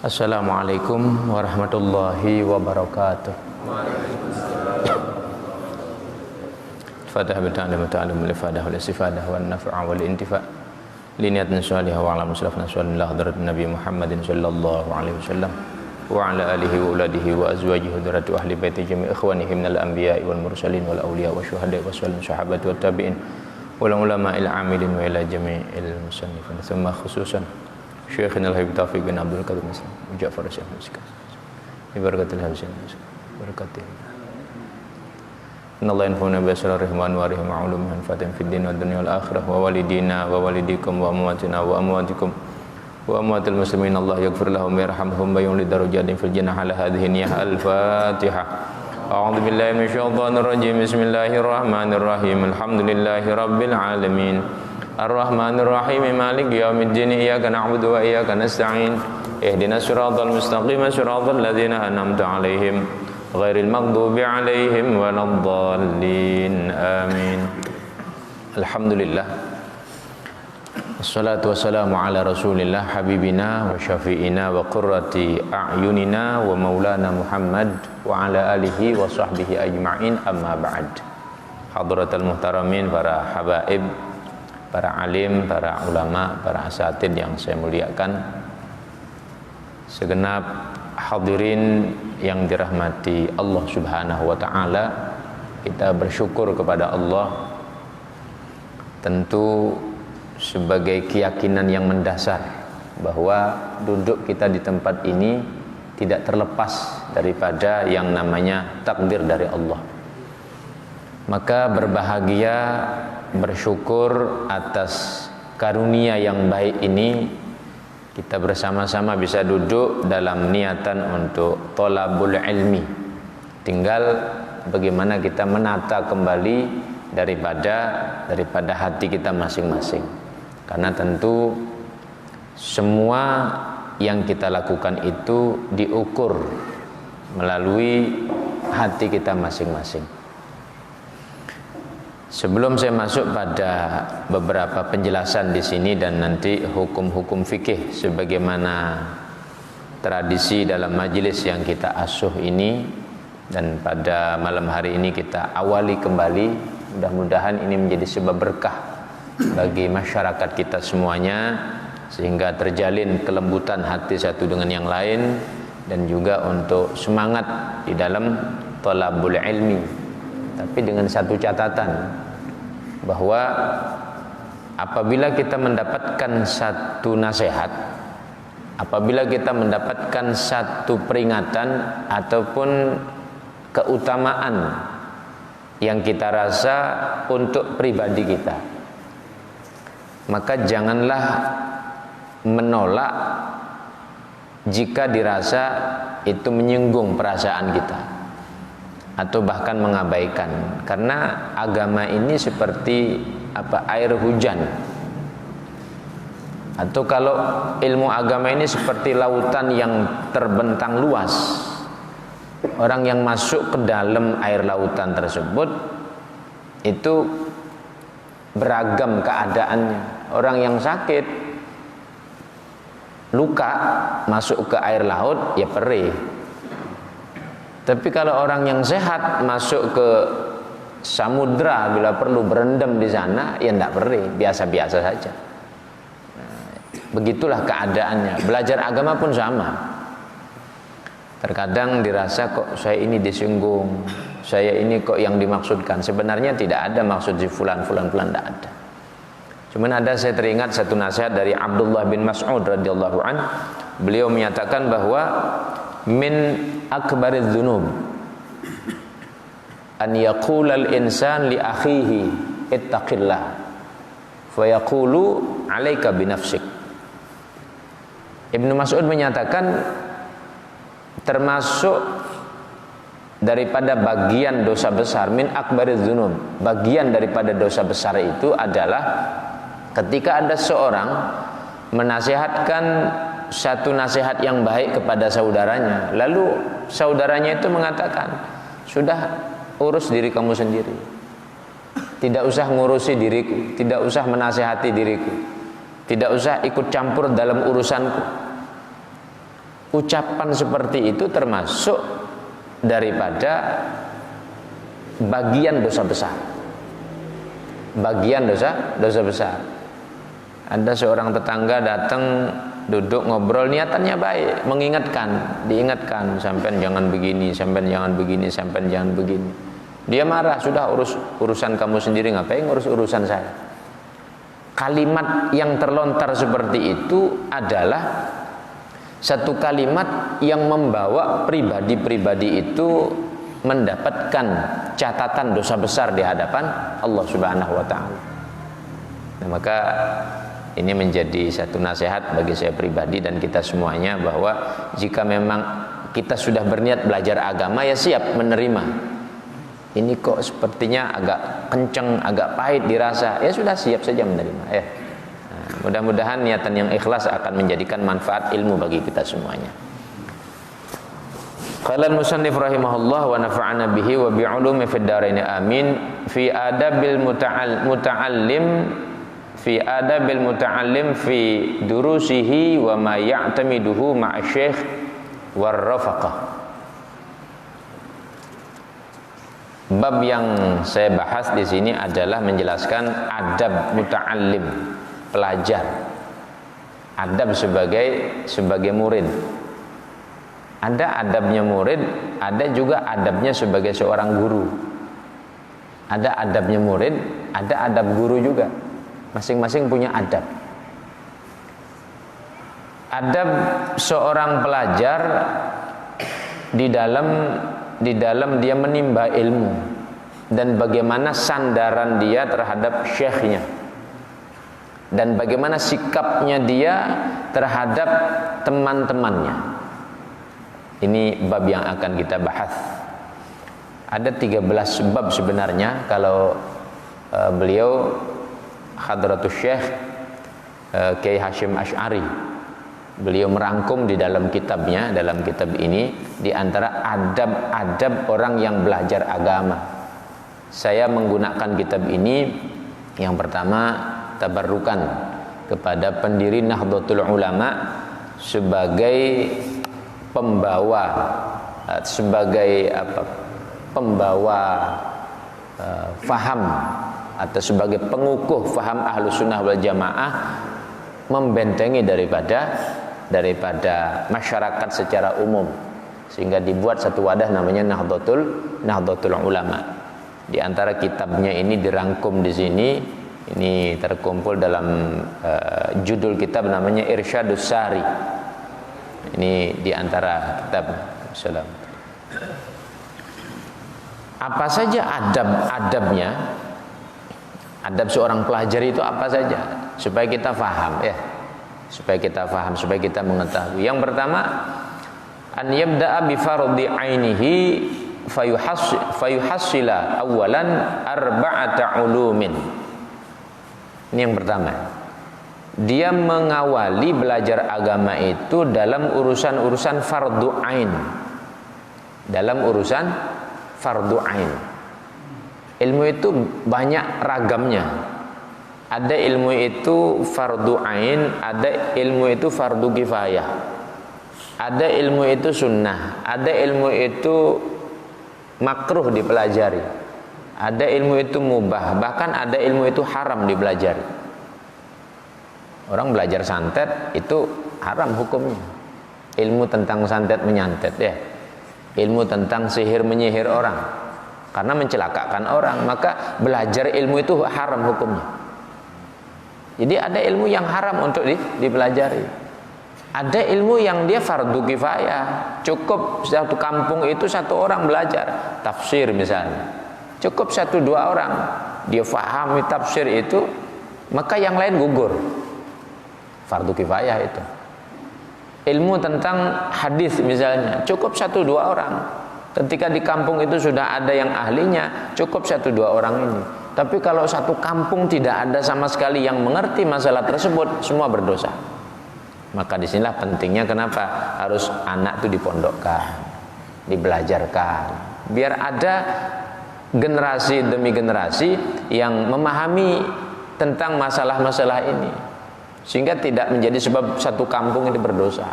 Assalamualaikum warahmatullahi wabarakatuh. Fatah bita'alim ta'alim al-ifadah wal-istifadah wal-naf'a wal-intifa' liniatin salihah wa ala muslafna sallallahu hadrat Nabi Muhammadin sallallahu alaihi wasallam wa ala alihi wa uladihi wa azwajihi hadratu ahli baiti jami' ikhwanihi minal anbiya'i wal mursalin wal awliya wa syuhada'i wa sahabati wa tabi'in wal ulama'il amilin wa ila jami'il musannifin thumma khususan Syekhina al-Habib Taufiq bin Abdul Qadir Muslim Ja'far Syekh Musika Ibarakatil Habsin Barakatil Innallaha yanfa'una bi asrarihim wa anwarihim wa ulumihim fatin fid din wad dunya wal akhirah wa walidina wa walidikum wa amwatina wa amwatikum wa amwatil muslimin Allah yaghfir lahum wa yarhamhum wa yulid darajatin fil jannah ala hadhihi niyyah al-Fatihah. A'udzu billahi minasyaitonir rajim. Bismillahirrahmanirrahim. Alhamdulillahi rabbil alamin. Ar-Rahmanir Rahim Maliki yaumiddin iyyaka na'budu wa iyyaka nasta'in ihdinas siratal mustaqim siratal ladzina an'amta 'alaihim ghairil maghdubi 'alaihim waladdallin amin. Alhamdulillah wassalatu wassalamu ala Rasulillah habibina wa syafi'ina wa qurrati a'yunina wa maulana Muhammad wa ala alihi wa sahbihi ajma'in amma ba'd. Hadratal muhtaramin, para habaib, para alim, para ulama, para asatid yang saya muliakan, segenap hadirin yang dirahmati Allah Subhanahu wa taala, kita bersyukur kepada Allah tentu sebagai keyakinan yang mendasar bahwa duduk kita di tempat ini tidak terlepas daripada yang namanya takdir dari Allah. Maka berbahagia, bersyukur atas karunia yang baik ini, kita bersama-sama bisa duduk dalam niatan untuk thalabul ilmi. Tinggal bagaimana kita menata kembali daripada hati kita masing-masing. Karena tentu semua yang kita lakukan itu diukur melalui hati kita masing-masing. Sebelum saya masuk pada beberapa penjelasan di sini dan nanti hukum-hukum fikih sebagaimana tradisi dalam majelis yang kita asuh ini, dan pada malam hari ini kita awali kembali, mudah-mudahan ini menjadi sebab berkah bagi masyarakat kita semuanya, sehingga terjalin kelembutan hati satu dengan yang lain, dan juga untuk semangat di dalam thalabul ilmi. Tapi dengan satu catatan, bahwa apabila kita mendapatkan satu nasihat, apabila kita mendapatkan satu peringatan ataupun keutamaan yang kita rasa untuk pribadi kita, maka janganlah menolak jika dirasa itu menyinggung perasaan kita atau bahkan mengabaikan. Karena agama ini seperti air hujan, atau kalau ilmu agama ini seperti lautan yang terbentang luas. Orang yang masuk ke dalam air lautan tersebut itu beragam keadaannya. Orang yang sakit, luka, masuk ke air laut, ya perih. Tapi kalau orang yang sehat masuk ke samudra, bila perlu berendam di sana, ya tidak perih, biasa-biasa saja. Begitulah keadaannya. Belajar agama pun sama. Terkadang dirasa kok saya ini disinggung, saya ini kok yang dimaksudkan. Sebenarnya tidak ada maksud si fulan, tidak ada. Cuman saya teringat satu nasihat dari Abdullah bin Mas'ud radhiyallahu an. Beliau menyatakan bahwa min akbariz dzunub an yaqulal insan li akhihi ittaqillah fa yaqulu alaika binafsik. Ibnu Mas'ud menyatakan termasuk daripada bagian dosa besar, min akbariz dzunub, bagian daripada dosa besar itu adalah ketika ada seorang menasihatkan satu nasihat yang baik kepada saudaranya, lalu saudaranya itu mengatakan, sudah urus diri kamu sendiri, tidak usah ngurusi diriku, tidak usah menasihati diriku, tidak usah ikut campur dalam urusanku. ucapan seperti itu termasuk daripada bagian dosa besar. Bagian dosa besar. Ada seorang tetangga datang duduk ngobrol, niatannya baik, diingatkan, sampean jangan begini, sampean jangan begini, sampean jangan begini. Dia marah, sudah urusan kamu sendiri, ngapain ngurus urusan saya. Kalimat yang terlontar seperti itu adalah satu kalimat yang membawa pribadi-pribadi itu mendapatkan catatan dosa besar di hadapan Allah Subhanahu wa taala. Nah, maka ini menjadi satu nasihat bagi saya pribadi dan kita semuanya, bahwa jika memang kita sudah berniat belajar agama, ya siap menerima. Ini kok sepertinya agak kenceng, agak pahit dirasa, ya sudah siap saja menerima ya. Nah, mudah-mudahan niatan yang ikhlas akan menjadikan manfaat ilmu bagi kita semuanya. Qala al-musannif rahimahullah wa nafa'ana bihi wa bi'ulumi fid dharain amin. Fi adabil muta'allim fi durusihi wa ma ya'tamiduhu ma'a syekh war rafaqah. Bab yang saya bahas di sini adalah menjelaskan adab muta'allim, pelajar. Adab sebagai murid. Ada adabnya murid, ada juga adabnya sebagai seorang guru. Ada adabnya murid, ada adab guru juga. Masing-masing punya adab. Adab seorang pelajar di dalam dia menimba ilmu, dan bagaimana sandaran dia terhadap syekhnya, dan bagaimana sikapnya dia terhadap teman-temannya. Ini bab yang akan kita bahas. Ada 13 bab sebenarnya kalau beliau Hadratus Syekh Kiai Hashim Asy'ari, beliau merangkum di dalam kitabnya, dalam kitab ini, di antara adab-adab orang yang belajar agama. Saya menggunakan kitab ini yang pertama tabarrukan kepada pendiri Nahdlatul Ulama sebagai pembawa faham atau sebagai pengukuh faham Ahlus Sunnah wal Jamaah, membentengi daripada masyarakat secara umum, sehingga dibuat satu wadah namanya Nahdlatul Ulama. Di antara kitabnya ini dirangkum di sini, ini terkumpul dalam judul kitab namanya Irsyadus Sari. Ini di antara kitab. Salam. Apa saja adab-adabnya? Adab seorang pelajar itu apa saja? Supaya kita faham ya. Supaya kita faham, supaya kita mengetahui. Yang pertama, an yabda'a bi fardhi 'ainihi fayuhassila awalan arba'ata ulumin. Ini yang pertama. Dia mengawali belajar agama itu dalam urusan-urusan fardu ain. Dalam urusan fardu ain. Ilmu itu banyak ragamnya. Ada ilmu itu fardu ain, ada ilmu itu fardu kifayah. Ada ilmu itu sunnah, ada ilmu itu makruh dipelajari. Ada ilmu itu mubah, bahkan ada ilmu itu haram dipelajari. Orang belajar santet itu haram hukumnya. Ilmu tentang santet menyantet ya. Ilmu tentang sihir menyihir orang karena mencelakakan orang, maka belajar ilmu itu haram hukumnya. Jadi ada ilmu yang haram untuk dipelajari. Ada ilmu yang dia fardu kifayah. Cukup satu kampung itu satu orang belajar tafsir misalnya. Cukup 1-2 orang dia fahami tafsir itu, maka yang lain gugur. Fardu kifayah itu. Ilmu tentang hadis misalnya, cukup 1-2 orang. Ketika di kampung itu sudah ada yang ahlinya, cukup 1-2 orang ini. Tapi kalau satu kampung tidak ada sama sekali yang mengerti masalah tersebut, semua berdosa. Maka disinilah pentingnya kenapa harus anak itu dipondokkan, dibelajarkan, biar ada generasi demi generasi yang memahami tentang masalah-masalah ini, sehingga tidak menjadi sebab satu kampung ini berdosa.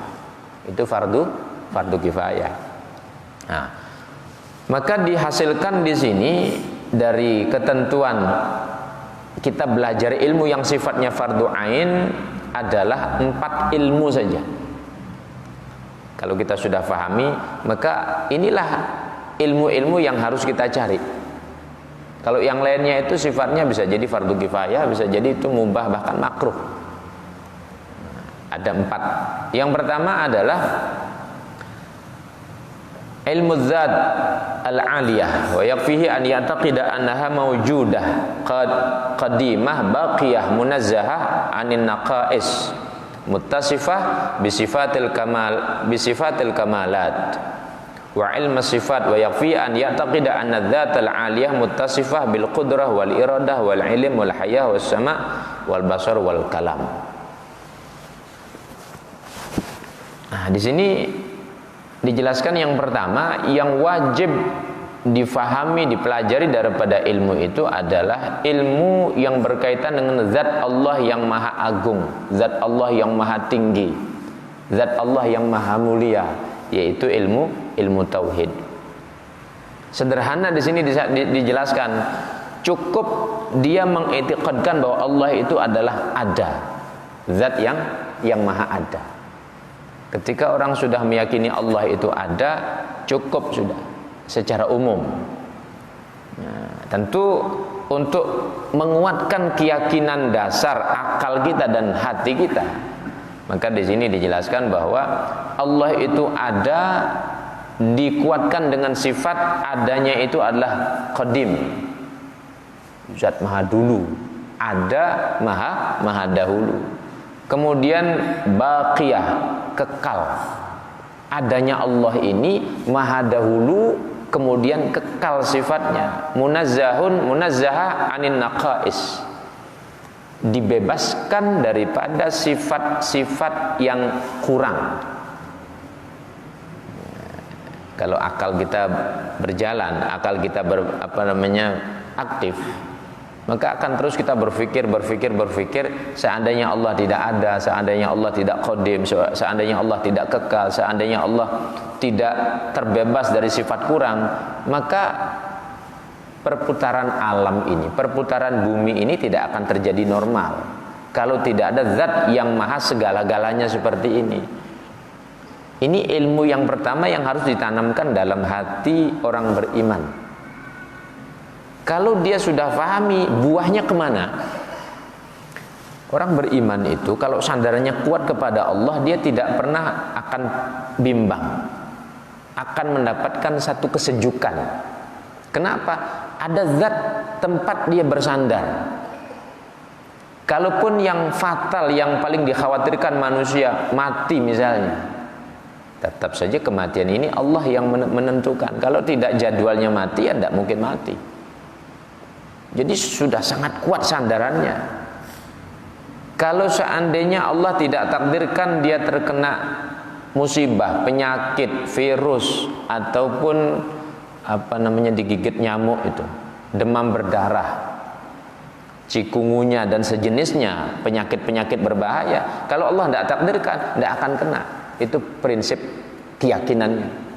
Itu fardu kifayah. Nah, maka dihasilkan di sini dari ketentuan kita belajar ilmu yang sifatnya fardu ain adalah 4 ilmu saja. Kalau kita sudah pahami, maka inilah ilmu-ilmu yang harus kita cari. Kalau yang lainnya itu sifatnya bisa jadi fardu kifayah, bisa jadi itu mubah bahkan makruh. Ada 4. Yang pertama adalah ilmu zat al-aliyah, wa yakfihi an ya'taqida annaha mawjudah qadimah baqiyah munazzahah anin naqais muttasifah bisifatil kamalat wa ilmu sifat, wa yakfi an ya'taqida anna dzat al-aliyah muttasifah bil qudrah wal iradah wal ilm wal hayah was sama' wal basar wal kalam. Nah, di sini dijelaskan yang pertama, yang wajib difahami, dipelajari daripada ilmu itu adalah ilmu yang berkaitan dengan zat Allah yang maha agung, zat Allah yang maha tinggi, zat Allah yang maha mulia, yaitu ilmu tauhid. Sederhana di sini dijelaskan, cukup dia mengiktikadkan bahwa Allah itu adalah ada, zat yang maha ada. Ketika orang sudah meyakini Allah itu ada, cukup sudah secara umum. Nah, tentu untuk menguatkan keyakinan dasar akal kita dan hati kita, maka di sini dijelaskan bahwa Allah itu ada, dikuatkan dengan sifat adanya itu adalah qadim, zat maha dulu, ada maha dahulu. Kemudian baqiyah, kekal. Adanya Allah ini maha dahulu, kemudian kekal sifatnya. Munazzahah anin naqais, dibebaskan daripada sifat-sifat yang kurang. Kalau akal kita berjalan, akal kita aktif, maka akan terus kita berpikir, seandainya Allah tidak ada, seandainya Allah tidak qadim, seandainya Allah tidak kekal, seandainya Allah tidak terbebas dari sifat kurang, maka perputaran alam ini, perputaran bumi ini tidak akan terjadi normal kalau tidak ada zat yang maha segala-galanya seperti ini. Ini ilmu yang pertama yang harus ditanamkan dalam hati orang beriman. Kalau dia sudah pahami, buahnya kemana? Orang beriman itu kalau sandarannya kuat kepada Allah, dia tidak pernah akan bimbang, akan mendapatkan satu kesejukan. Kenapa? Ada zat tempat dia bersandar. Kalaupun yang fatal, yang paling dikhawatirkan manusia mati misalnya, tetap saja kematian ini Allah yang menentukan. Kalau tidak jadwalnya mati, ya tidak mungkin mati. Jadi sudah sangat kuat sandarannya. Kalau seandainya Allah tidak takdirkan dia terkena musibah, penyakit, virus, ataupun digigit nyamuk itu, demam berdarah, cikungunya dan sejenisnya, penyakit-penyakit berbahaya, kalau Allah tidak takdirkan, tidak akan kena. Itu prinsip keyakinannya.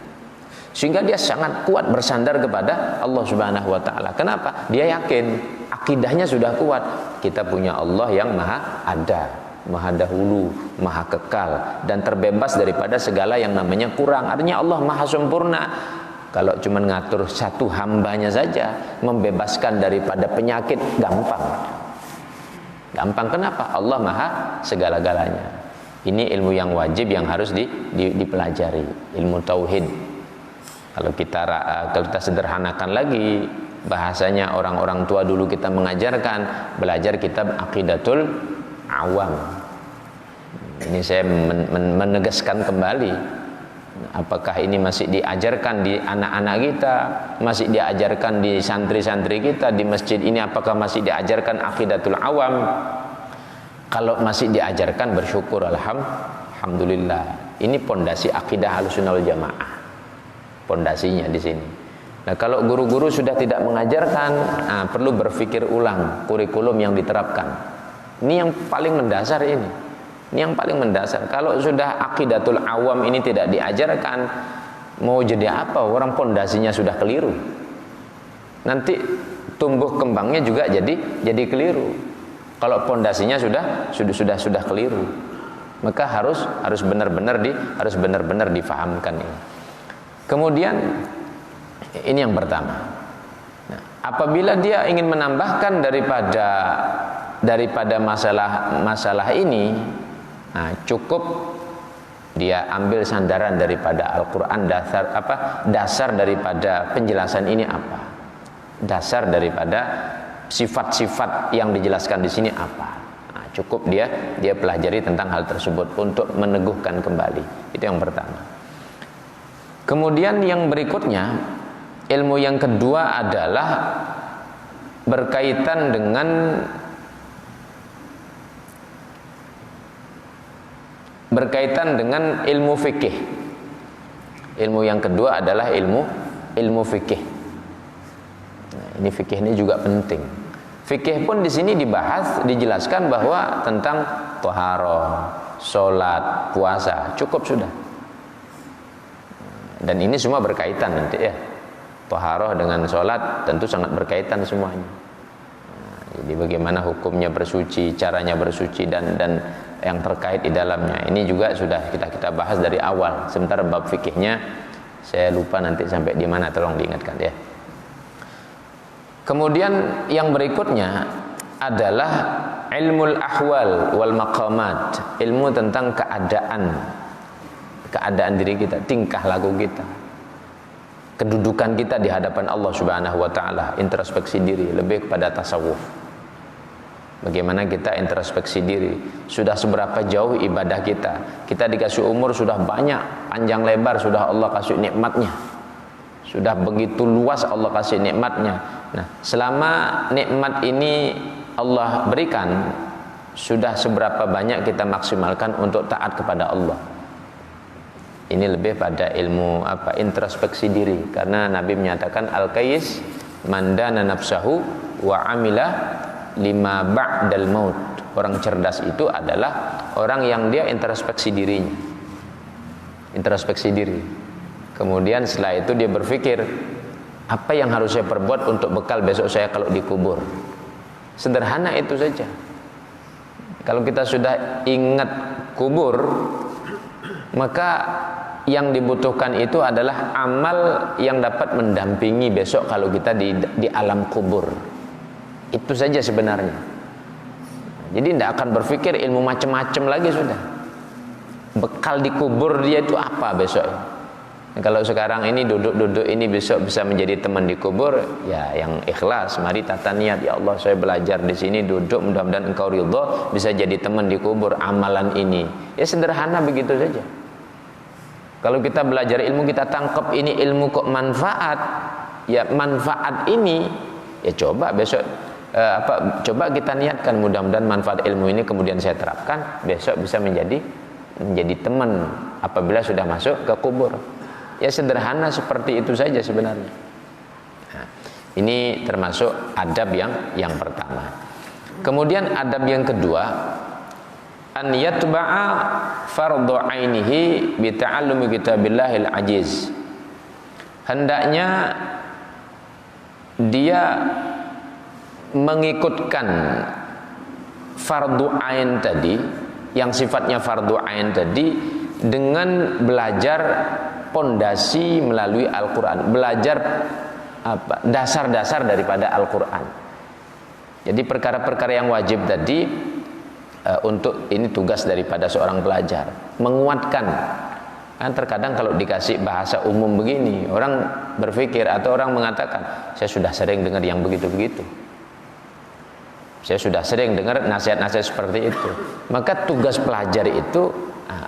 Sehingga dia sangat kuat bersandar kepada Allah Subhanahu wa taala. Kenapa? Dia yakin, akidahnya sudah kuat. Kita punya Allah yang maha ada, maha dahulu, maha kekal, dan terbebas daripada segala yang namanya kurang. Artinya Allah maha sempurna. Kalau cuma ngatur satu hambanya saja, membebaskan daripada penyakit, gampang. Gampang, kenapa? Allah maha segala-galanya. Ini ilmu yang wajib yang harus dipelajari, ilmu tauhid. Kalau kita sederhanakan lagi bahasanya, orang-orang tua dulu kita mengajarkan, belajar kitab Aqidatul Awam. Ini saya menegaskan kembali, apakah ini masih diajarkan di anak-anak kita, masih diajarkan di santri-santri kita di masjid ini, apakah masih diajarkan Aqidatul Awam? Kalau masih diajarkan, bersyukur, alhamdulillah. Ini pondasi akidah Ahlussunnah wal Jamaah. Pondasinya di sini. Nah, kalau guru-guru sudah tidak mengajarkan, perlu berpikir ulang kurikulum yang diterapkan. Ini yang paling mendasar ini. Ini yang paling mendasar. Kalau sudah aqidatul awam ini tidak diajarkan, mau jadi apa? Orang pondasinya sudah keliru. Nanti tumbuh kembangnya juga jadi keliru. Kalau pondasinya sudah keliru, maka harus benar-benar difahamkan ini. Kemudian ini yang pertama. Nah, apabila dia ingin menambahkan daripada masalah ini, nah, cukup dia ambil sandaran daripada Al-Quran. Dasar daripada penjelasan ini apa? Dasar daripada sifat-sifat yang dijelaskan di sini apa? Nah, cukup dia pelajari tentang hal tersebut untuk meneguhkan kembali. Itu yang pertama. Kemudian yang berikutnya, ilmu yang kedua adalah berkaitan dengan ilmu fikih. Ilmu yang kedua adalah ilmu fikih. Nah, ini fikih ini juga penting. Fikih pun di sini dijelaskan bahwa tentang thaharah, salat, puasa, cukup sudah. Dan ini semua berkaitan nanti ya. Thaharah dengan salat tentu sangat berkaitan semuanya. Nah, jadi bagaimana hukumnya bersuci, caranya bersuci dan yang terkait di dalamnya. Ini juga sudah kita bahas dari awal. Sementara bab fikihnya saya lupa nanti sampai di mana, tolong diingatkan ya. Kemudian yang berikutnya adalah ilmul ahwal wal maqamat, ilmu tentang keadaan diri kita, tingkah laku kita, kedudukan kita di hadapan Allah Subhanahu wa taala, introspeksi diri, lebih kepada tasawuf. Bagaimana kita introspeksi diri, sudah seberapa jauh ibadah kita. Kita dikasih umur sudah banyak, panjang lebar sudah Allah kasih nikmatnya. Sudah begitu luas Allah kasih nikmatnya. Nah, selama nikmat ini Allah berikan, sudah seberapa banyak kita maksimalkan untuk taat kepada Allah. Ini lebih pada ilmu introspeksi diri, karena Nabi menyatakan al-qais mandana nafsahu wa amila lima ba'dal maut. Orang cerdas itu adalah orang yang dia introspeksi dirinya. Introspeksi diri. Kemudian setelah itu dia berpikir, apa yang harus saya perbuat untuk bekal besok saya kalau dikubur. Sederhana itu saja. Kalau kita sudah ingat kubur, maka yang dibutuhkan itu adalah amal yang dapat mendampingi besok kalau kita di alam kubur. Itu saja sebenarnya. Jadi tidak akan berpikir ilmu macam-macam lagi sudah. Bekal di kubur dia itu apa besok? Kalau sekarang ini duduk ini besok bisa menjadi teman di kubur, ya yang ikhlas, mari tata niat, ya Allah saya belajar di sini duduk, mudah-mudahan Engkau ridha bisa jadi teman di kubur amalan ini. Ya sederhana begitu saja. Kalau kita belajar ilmu, kita tangkap ini ilmu kok manfaat, ya manfaat ini, ya coba besok coba kita niatkan, mudah-mudahan manfaat ilmu ini kemudian saya terapkan, besok bisa menjadi teman apabila sudah masuk ke kubur. Ya sederhana seperti itu saja sebenarnya. Nah, ini termasuk adab yang pertama. Kemudian adab yang kedua, an yatba'a fardhu ainihi bi ta'allumi kitabillahil ajiz. Hendaknya dia mengikutkan fardu ain tadi, yang sifatnya fardu ain tadi, dengan belajar pondasi melalui Al-Quran, belajar dasar-dasar daripada Al-Quran. Jadi perkara-perkara yang wajib tadi, untuk ini tugas daripada seorang pelajar, menguatkan. Kan terkadang kalau dikasih bahasa umum begini, orang berpikir atau orang mengatakan, saya sudah sering dengar yang begitu-begitu, saya sudah sering dengar nasihat-nasihat seperti itu. Maka tugas pelajar itu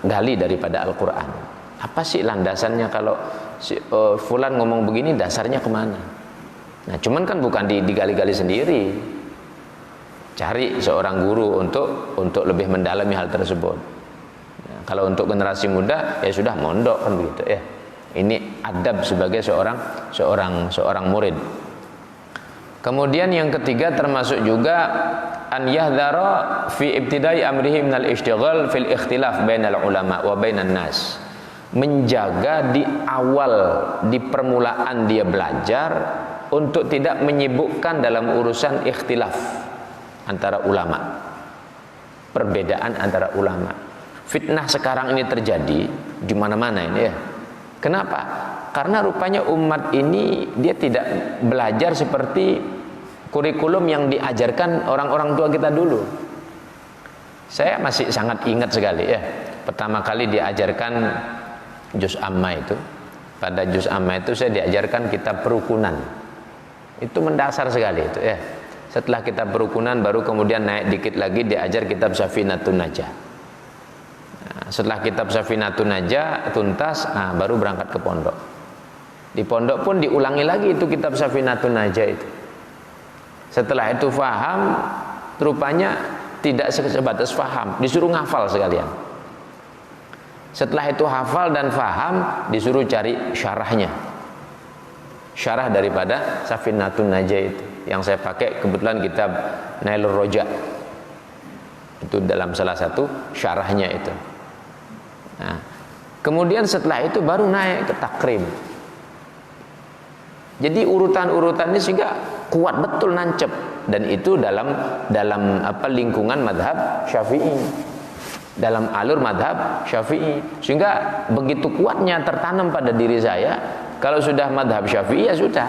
gali daripada Al-Quran. Apa sih landasannya kalau fulan ngomong begini, dasarnya kemana? Nah cuman kan bukan digali-gali sendiri. Cari seorang guru untuk lebih mendalami hal tersebut. Nah, kalau untuk generasi muda ya sudah mondok kan begitu ya. Ini adab sebagai seorang murid. Kemudian yang ketiga termasuk juga an yahdhara fi ibtidai amrihi minal ishtighal fil ikhtilaf bainal ulama wa bainan nas. Menjaga di awal, di permulaan dia belajar untuk tidak menyibukkan dalam urusan ikhtilaf antara ulama, perbedaan antara ulama. Fitnah sekarang ini terjadi di mana-mana ini ya. Kenapa? Karena rupanya umat ini dia tidak belajar seperti kurikulum yang diajarkan orang-orang tua kita dulu. Saya masih sangat ingat sekali ya, pertama kali diajarkan juz amma itu. Pada juz amma itu saya diajarkan kitab perukunan. Itu mendasar sekali itu ya. Setelah kitab perukunan baru kemudian naik dikit lagi diajar kitab Safinatun Najah. Nah, setelah kitab Safinatun Najah tuntas, baru berangkat ke pondok. Di pondok pun diulangi lagi itu kitab Safinatun Najah itu. Setelah itu faham, rupanya tidak sebatas faham, disuruh ngafal sekalian. Setelah itu hafal dan faham, disuruh cari syarahnya. Syarah daripada Safinatun Najah itu. Yang saya pakai kebetulan kitab Nailur Roja. Itu dalam salah satu syarahnya itu. Nah, kemudian setelah itu baru naik ke takrim. Jadi urutan-urutannya sehingga kuat betul nancep, dan itu dalam lingkungan madhab Syafi'i, dalam alur madhab Syafi'i, sehingga begitu kuatnya tertanam pada diri saya. Kalau sudah madhab Syafi'i ya sudah,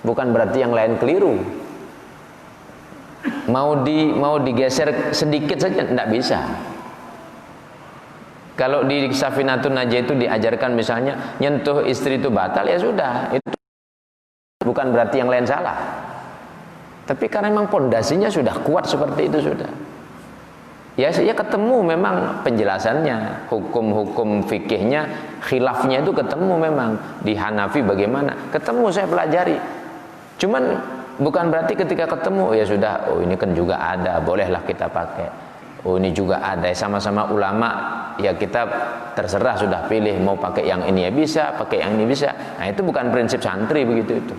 bukan berarti yang lain keliru. Mau digeser sedikit saja tidak bisa. Kalau di Safinatun Najah itu diajarkan misalnya nyentuh istri itu batal, ya sudah, itu bukan berarti yang lain salah. Tapi karena memang pondasinya sudah kuat seperti itu sudah. Ya saya ketemu memang penjelasannya, hukum-hukum fikihnya, khilafnya itu ketemu memang. Di Hanafi bagaimana? Ketemu, saya pelajari. Cuman bukan berarti ketika ketemu ya sudah, oh ini kan juga ada, bolehlah kita pakai. Oh ini juga ada, sama-sama ulama, ya kita terserah sudah pilih mau pakai yang ini ya bisa, pakai yang ini bisa. Nah itu bukan prinsip santri begitu itu.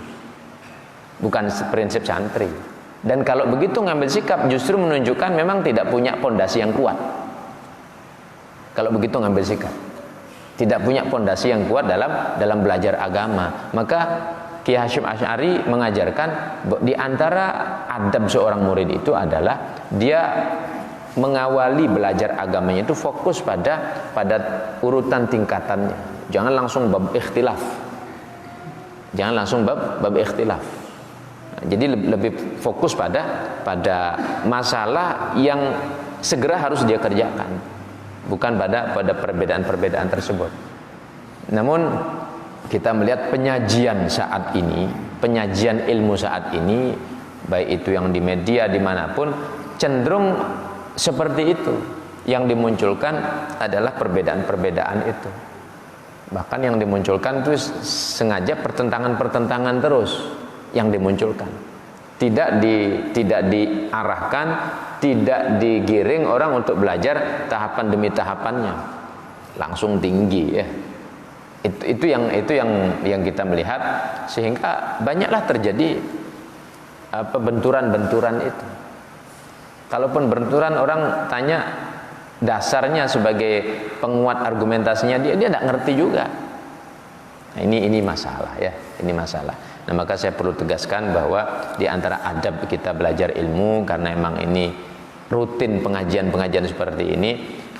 Bukan prinsip santri. Dan kalau begitu ngambil sikap justru menunjukkan memang tidak punya pondasi yang kuat. Kalau begitu ngambil sikap, tidak punya pondasi yang kuat dalam belajar agama. Maka Kiai Hasyim Asy'ari mengajarkan di antara adab seorang murid itu adalah dia mengawali belajar agamanya itu fokus pada urutan tingkatannya. Jangan langsung bab ikhtilaf. Jangan langsung bab ikhtilaf. Jadi lebih fokus pada masalah yang segera harus dia kerjakan, bukan pada perbedaan-perbedaan tersebut. Namun kita melihat penyajian saat ini, penyajian ilmu saat ini, baik itu yang di media dimanapun, cenderung seperti itu. Yang dimunculkan adalah perbedaan-perbedaan itu. Bahkan yang dimunculkan itu sengaja pertentangan-pertentangan terus yang dimunculkan, tidak diarahkan, tidak digiring orang untuk belajar tahapan demi tahapannya, langsung tinggi ya. Itu yang kita melihat, sehingga banyaklah terjadi benturan-benturan itu. Kalaupun benturan orang tanya dasarnya sebagai penguat argumentasinya, dia tidak ngerti juga. Nah, ini masalah ya, ini masalah. Nah, maka saya perlu tegaskan bahwa di antara adab kita belajar ilmu, karena memang ini rutin pengajian-pengajian seperti ini,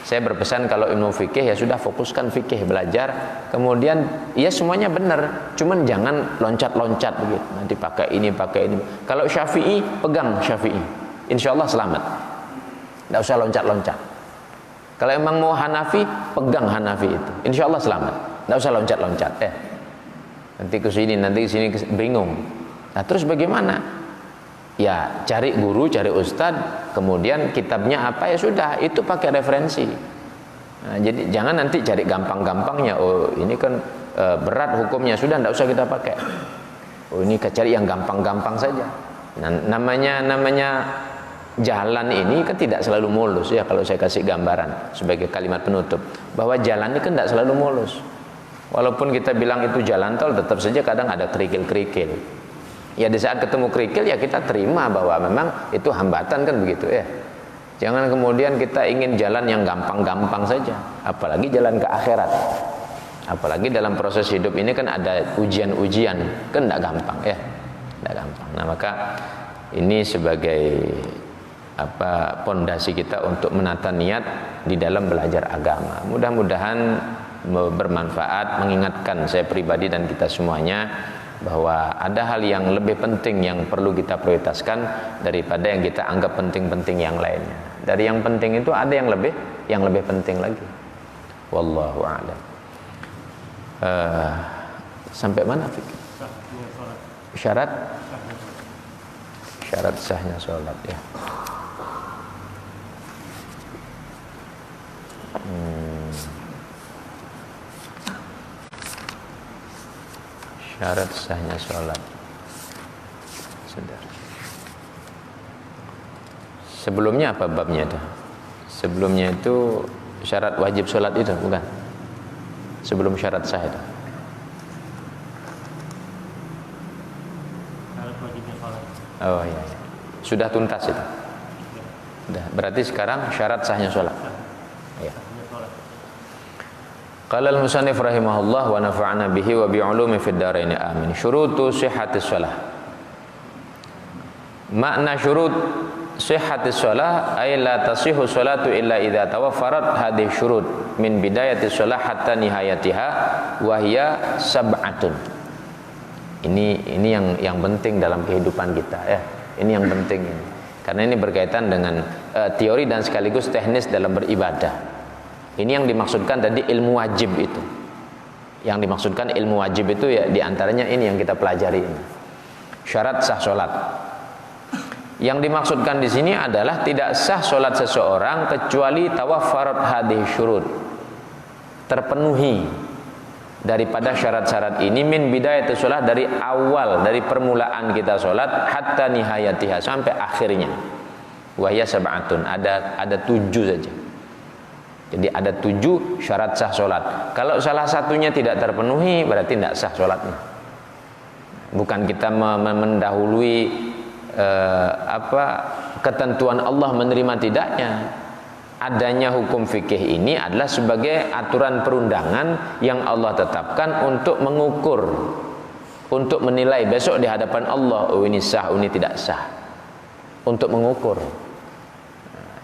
saya berpesan kalau ilmu fikih ya sudah fokuskan fikih, belajar, kemudian ya semuanya benar, cuman jangan loncat-loncat begitu. Nanti pakai ini. Kalau Syafi'i, pegang Syafi'i, insya Allah selamat. Tidak usah loncat-loncat. Kalau emang mau Hanafi, pegang Hanafi itu, insya Allah selamat. Tidak usah loncat-loncat. Nanti ke sini, bingung. Nah, terus bagaimana? Ya, cari guru, cari ustadz, kemudian kitabnya apa ya sudah, itu pakai referensi. Nah, jadi jangan nanti cari gampang-gampangnya. Oh, ini kan berat hukumnya, sudah tidak usah kita pakai. Oh, ini cari yang gampang-gampang saja. Nah, namanya jalan ini kan tidak selalu mulus ya. Kalau saya kasih gambaran sebagai kalimat penutup, bahwa jalan ini kan tidak selalu mulus. Walaupun kita bilang itu jalan tol, tetap saja kadang ada kerikil-kerikil. Ya di saat ketemu kerikil ya kita terima bahwa memang itu hambatan, kan begitu ya. Jangan kemudian kita ingin jalan yang gampang-gampang saja, apalagi jalan ke akhirat. Apalagi dalam proses hidup ini kan ada ujian-ujian, kan tidak gampang ya, tidak gampang. Nah maka ini sebagai pondasi kita untuk menata niat di dalam belajar agama. Mudah-mudahan bermanfaat, mengingatkan saya pribadi dan kita semuanya bahwa ada hal yang lebih penting yang perlu kita prioritaskan daripada yang kita anggap penting-penting yang lainnya. Dari yang penting itu ada yang lebih penting lagi. Wallahu a'lam. Sampai mana Fik? Syarat sahnya sholat ya. Syarat sahnya sholat. Sebentar. Sebelumnya apa babnya itu? Sebelumnya itu syarat wajib sholat itu, bukan? Sebelum syarat sah itu. Syarat wajibnya sholat. Oh iya. Sudah tuntas itu. Sudah. Berarti sekarang syarat sahnya sholat. Ya. Qala al-musannif rahimahullah wa nafa'ana bihi wa bi'ulumi fid dharain amin. Syurutu sihhatis shalah. Makna syurut sihhatis shalah ay la tasihhu sholatu illa idza tawaffarat hadhihi syurut min bidayatis shalah hatta nihayatiha wa hiya sab'atun. Ini yang penting dalam kehidupan kita ya. Ini yang penting ini. Karena ini berkaitan dengan teori dan sekaligus teknis dalam beribadah. Ini yang dimaksudkan tadi ilmu wajib itu. Yang dimaksudkan ilmu wajib itu ya diantaranya ini yang kita pelajari ini. Syarat sah sholat. Yang dimaksudkan di sini adalah tidak sah sholat seseorang kecuali tawaffarat hadhihi syurut. Terpenuhi daripada syarat-syarat ini min bidayatis sholat, dari awal, dari permulaan kita sholat hatta nihayatiha, sampai akhirnya. Wahya sab'atun, ada 7 saja. Jadi ada 7 syarat sah sholat. Kalau salah satunya tidak terpenuhi berarti tidak sah sholatnya. Bukan kita mendahului ketentuan Allah menerima tidaknya. Adanya hukum fikih ini adalah sebagai aturan perundangan yang Allah tetapkan untuk mengukur, untuk menilai besok di hadapan Allah, oh ini sah, ini tidak sah, untuk mengukur.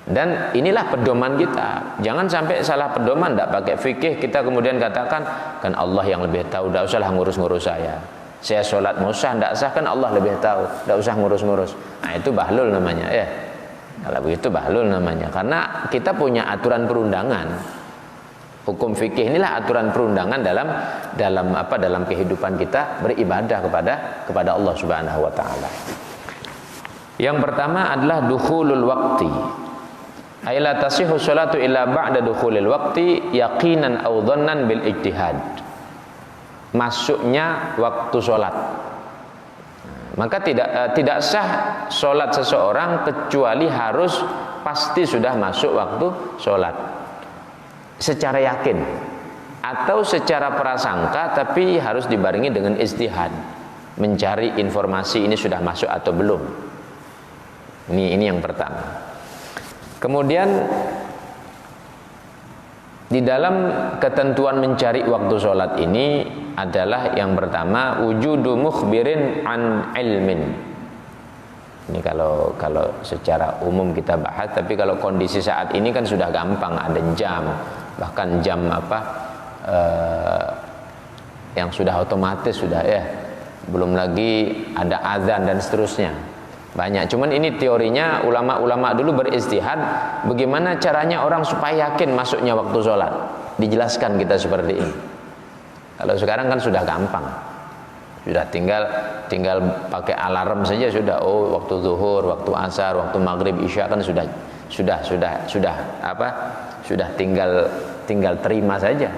Dan inilah pedoman kita. Jangan sampai salah pedoman, tidak pakai fikih kita kemudian katakan kan Allah yang lebih tahu, tidak usahlah ngurus-ngurus saya. Saya sholat mau sah tidak sah kan Allah lebih tahu, tidak usah ngurus-ngurus. Nah itu bahlul namanya ya. Kalau begitu bahlul namanya. Karena kita punya aturan perundangan. Hukum fikih inilah aturan perundangan dalam kehidupan kita beribadah kepada Allah Subhanahu wa taala. Yang pertama adalah dukhulul waqti. Ay la tasihhu sholatu illa ba'da dukhulil waqti yaqinan aw dhannan bil ijtihad. Masuknya waktu sholat. Maka tidak sah sholat seseorang kecuali harus pasti sudah masuk waktu sholat secara yakin atau secara prasangka, tapi harus dibarengi dengan ijtihad, mencari informasi ini sudah masuk atau belum. Ini yang pertama. Kemudian di dalam ketentuan mencari waktu sholat ini adalah yang pertama wujudu mukhbirin an ilmin. Ini kalau secara umum kita bahas, tapi kalau kondisi saat ini kan sudah gampang, ada jam, bahkan jam yang sudah otomatis sudah ya. Belum lagi ada azan dan seterusnya. Banyak. Cuman ini teorinya ulama-ulama dulu beristihad bagaimana caranya orang supaya yakin masuknya waktu sholat. Dijelaskan kita seperti ini. Kalau sekarang kan sudah gampang. Sudah tinggal pakai alarm saja sudah. Oh, waktu zuhur, waktu asar, waktu maghrib, isya kan sudah tinggal terima saja.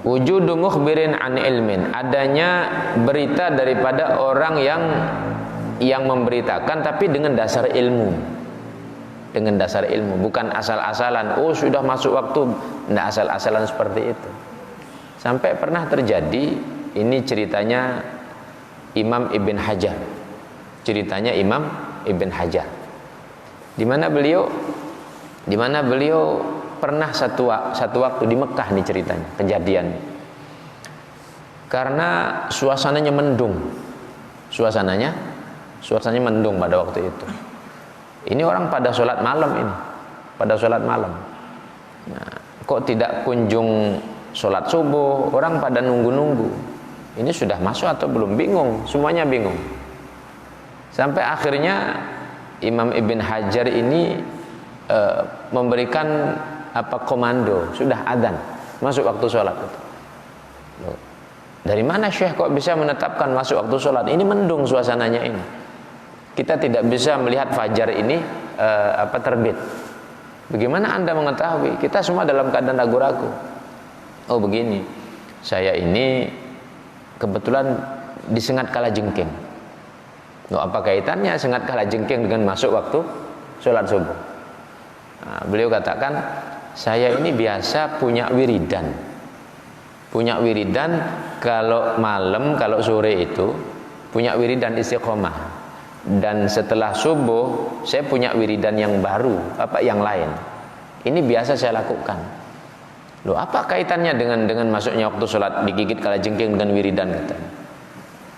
Wujudu mukhbirin an ilmin, adanya berita daripada orang yang memberitakan tapi dengan dasar ilmu. Dengan dasar ilmu, bukan asal-asalan. Oh, sudah masuk waktu, tidak asal-asalan seperti itu. Sampai pernah terjadi, ini ceritanya Imam Ibn Hajar. Ceritanya Imam Ibn Hajar. Di mana beliau pernah satu waktu di Mekah nih ceritanya, kejadian. Karena suasananya mendung. Suasananya mendung pada waktu itu. Ini orang pada sholat malam ini. Pada sholat malam. Nah, kok tidak kunjung sholat subuh? Orang pada nunggu-nunggu. Ini sudah masuk atau belum? Bingung. Semuanya bingung. Sampai akhirnya Imam Ibn Hajar ini memberikan komando. Sudah adzan. Masuk waktu sholat. Dari mana Syekh kok bisa menetapkan masuk waktu sholat? Ini mendung suasananya ini. Kita tidak bisa melihat fajar ini terbit. Bagaimana Anda mengetahui? Kita semua dalam keadaan ragu-ragu. Oh begini, saya ini kebetulan disengat kalajengking. Apa kaitannya sengat kalajengking dengan masuk waktu sholat subuh? Nah, beliau katakan, saya ini biasa punya wiridan. Punya wiridan kalau malam, kalau sore itu punya wiridan istiqomah. Dan setelah subuh saya punya wiridan yang baru, yang lain. Ini biasa saya lakukan. Loh, apa kaitannya dengan masuknya waktu sholat digigit kalajengking dengan wiridan katanya?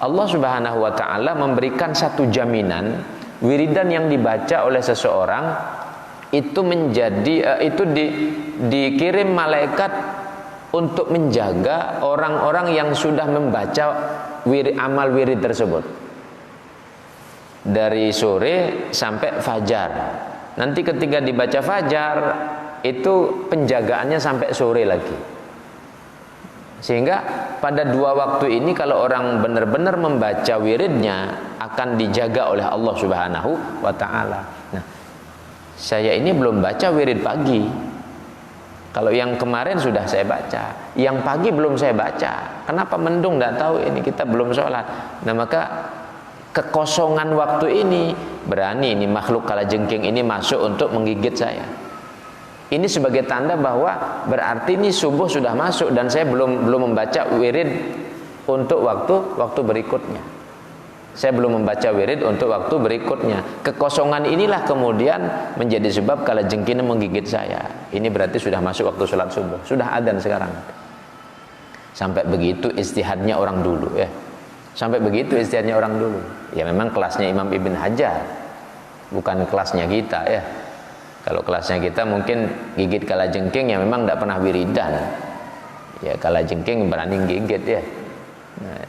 Allah Subhanahu wa taala memberikan satu jaminan, wiridan yang dibaca oleh seseorang itu dikirim malaikat untuk menjaga orang-orang yang sudah membaca amal wirid tersebut. Dari sore sampai fajar. Nanti ketika dibaca fajar itu penjagaannya sampai sore lagi. Sehingga pada dua waktu ini kalau orang benar-benar membaca wiridnya akan dijaga oleh Allah Subhanahu wa taala. Nah, saya ini belum baca wirid pagi. Kalau yang kemarin sudah saya baca, yang pagi belum saya baca. Kenapa mendung? Tidak tahu, ini kita belum sholat. Nah, maka kekosongan waktu ini berani ini makhluk kalajengking ini masuk untuk menggigit saya. Ini sebagai tanda bahwa berarti ini subuh sudah masuk dan saya belum membaca wirid untuk waktu berikutnya. Saya belum membaca wirid untuk waktu berikutnya. Kekosongan inilah kemudian menjadi sebab kalajengking menggigit saya. Ini berarti sudah masuk waktu sholat subuh. Sudah adzan sekarang. Sampai begitu istihadnya orang dulu ya. Sampai begitu istihadnya orang dulu. Ya memang kelasnya Imam Ibn Hajar, bukan kelasnya kita ya. Kalau kelasnya kita mungkin gigit kalajengking yang memang tidak pernah wiridan. Ya kalajengking berani gigit ya. Nah,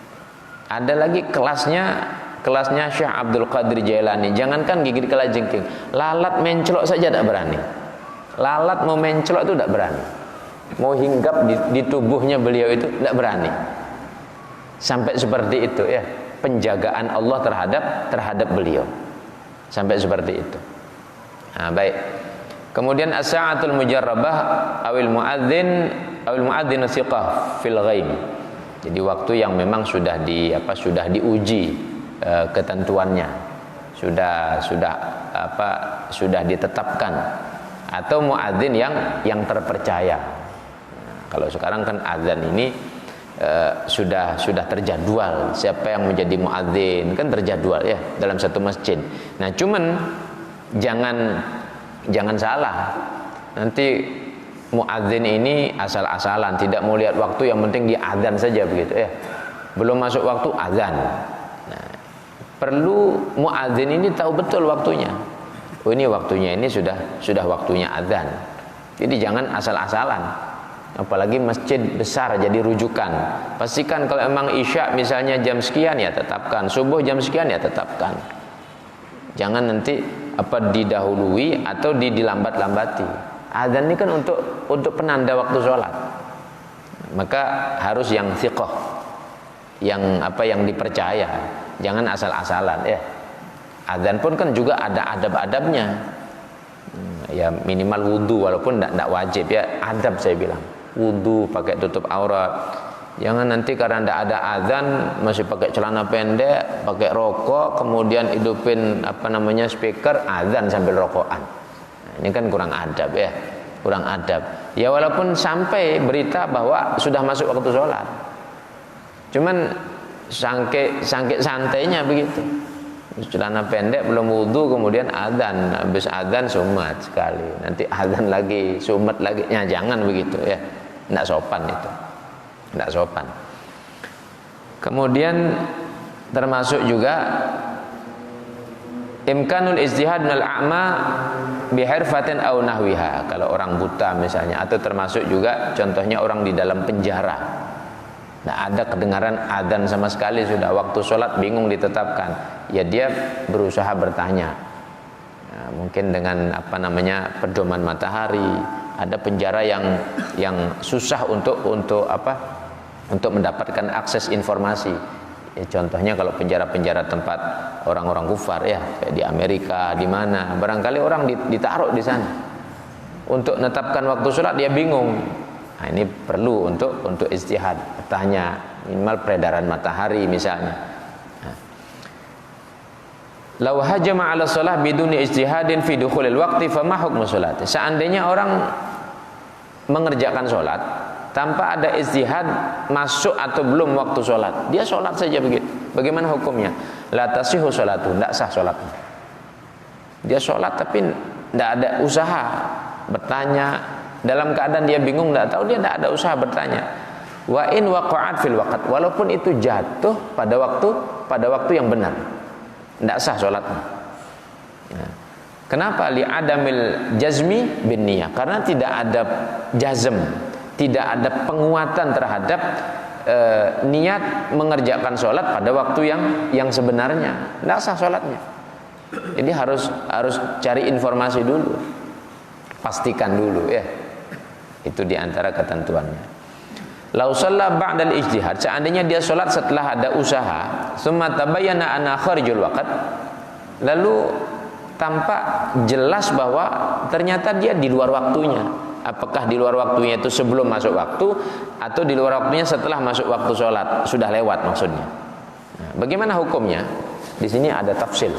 ada lagi kelasnya Syekh Abdul Qadir Jailani. Jangankan gigit kalajengking, lalat mencelok saja tidak berani. Lalat mau mencelok itu tidak berani. Mau hinggap di tubuhnya beliau itu tidak berani. Sampai seperti itu ya, penjagaan Allah terhadap beliau. Sampai seperti itu. Nah, baik. Kemudian as-sa'atul mujarrabah awil muadzin thiqah fil ghaib. Jadi waktu yang memang sudah diuji ketentuannya. Sudah ditetapkan, atau muadzin yang terpercaya. Nah, kalau sekarang kan azan ini sudah terjadwal siapa yang menjadi muadzin, kan terjadwal ya dalam satu masjid. Nah, cuman jangan salah. Nanti muadzin ini asal-asalan, tidak mau lihat waktu, yang penting dia adzan saja begitu ya. Belum masuk waktu adzan. Nah, perlu muadzin ini tahu betul waktunya. Oh, ini waktunya ini sudah waktunya adzan. Jadi jangan asal-asalan. Apalagi masjid besar jadi rujukan. Pastikan kalau emang isya misalnya jam sekian ya tetapkan, subuh jam sekian ya tetapkan. Jangan nanti didahului atau dilambat-lambati. Adzan ini kan untuk penanda waktu sholat. Maka harus yang thiqah, yang dipercaya. Jangan asal-asalan ya. Adzan pun kan juga ada adab-adabnya. Ya minimal wudu, walaupun tidak wajib ya, adab saya bilang. Wudu, pakai tutup aurat. Jangan nanti karena tidak ada azan masih pakai celana pendek, pakai rokok, kemudian hidupin speaker, azan sambil rokokan. Nah, ini kan kurang adab ya, kurang adab. Ya walaupun sampai berita bahwa sudah masuk waktu sholat, cuman sangke santainya begitu. Celana pendek belum wudu kemudian adzan, habis adzan sumat sekali, nanti adzan lagi sumat lagi. Ya jangan begitu ya, tidak sopan itu, tidak sopan. Kemudian termasuk juga imkanul ijtihad minal a'ma bihirfatin aw nahwiha, kalau orang buta misalnya, atau termasuk juga contohnya orang di dalam penjara. Nah, ada kedengaran adzan sama sekali, sudah waktu sholat bingung ditetapkan. Ya dia berusaha bertanya. Nah, mungkin dengan pedoman matahari. Ada penjara yang susah untuk mendapatkan akses informasi. Ya, contohnya kalau penjara-penjara tempat orang-orang kufar ya, kayak di Amerika, di mana, barangkali orang ditaruh di sana. Untuk menetapkan waktu sholat dia bingung. Nah, ini perlu untuk ijtihad, tanya minimal peredaran matahari misalnya. Lau hajama 'ala shalah biduni ijtihadin fi dukhulil waqti fama hukmu sholati. Seandainya orang mengerjakan sholat tanpa ada ijtihad masuk atau belum waktu sholat, dia sholat saja begitu, bagaimana hukumnya? La tasihhu sholatu, tidak sah sholatnya. Dia sholat tapi tidak ada usaha bertanya. Dalam keadaan dia bingung, tidak tahu, dia tidak ada usaha bertanya. Wa in waqa'at fil waqt, walaupun itu jatuh pada waktu yang benar, tidak sah sholatnya. Ya. Kenapa? Li adamil jazmi bin niyah, karena tidak ada jazm, tidak ada penguatan terhadap niat mengerjakan sholat pada waktu yang sebenarnya, tidak sah sholatnya. Jadi harus cari informasi dulu, pastikan dulu ya. Itu diantara ketentuannya. Lau shalla ba'dal ijtihad, seandainya dia sholat setelah ada usaha, summa tabayyana anna kharijul waqt, lalu tampak jelas bahwa ternyata dia di luar waktunya. Apakah di luar waktunya itu sebelum masuk waktu atau di luar waktunya setelah masuk waktu sholat, sudah lewat maksudnya. Nah, bagaimana hukumnya? Di sini ada tafsil.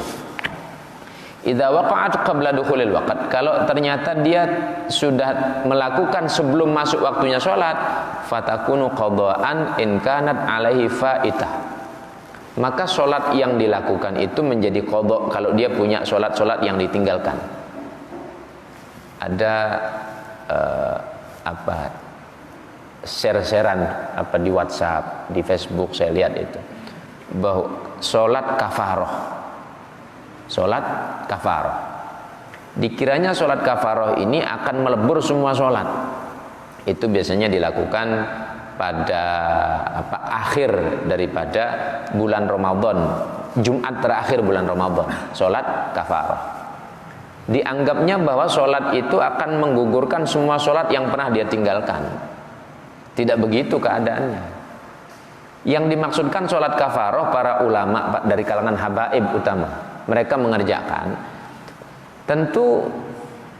Idza waqa'at qabla dukhulil waqt, kalau ternyata dia sudah melakukan sebelum masuk waktunya sholat, fatakunu qadha'an in kanat alaihi faitah, maka sholat yang dilakukan itu menjadi qadha kalau dia punya sholat yang ditinggalkan. Ada share-sharean di WhatsApp, di Facebook saya lihat itu, bahwa sholat kafaroh. Dikiranya sholat kafaroh ini akan melebur semua sholat. Itu biasanya dilakukan pada akhir daripada bulan Ramadan, Jumat terakhir bulan Ramadan, sholat kafaroh. Dianggapnya bahwa sholat itu akan menggugurkan semua sholat yang pernah dia tinggalkan. Tidak begitu keadaannya. Yang dimaksudkan sholat kafaroh, para ulama dari kalangan habaib utama, mereka mengerjakan tentu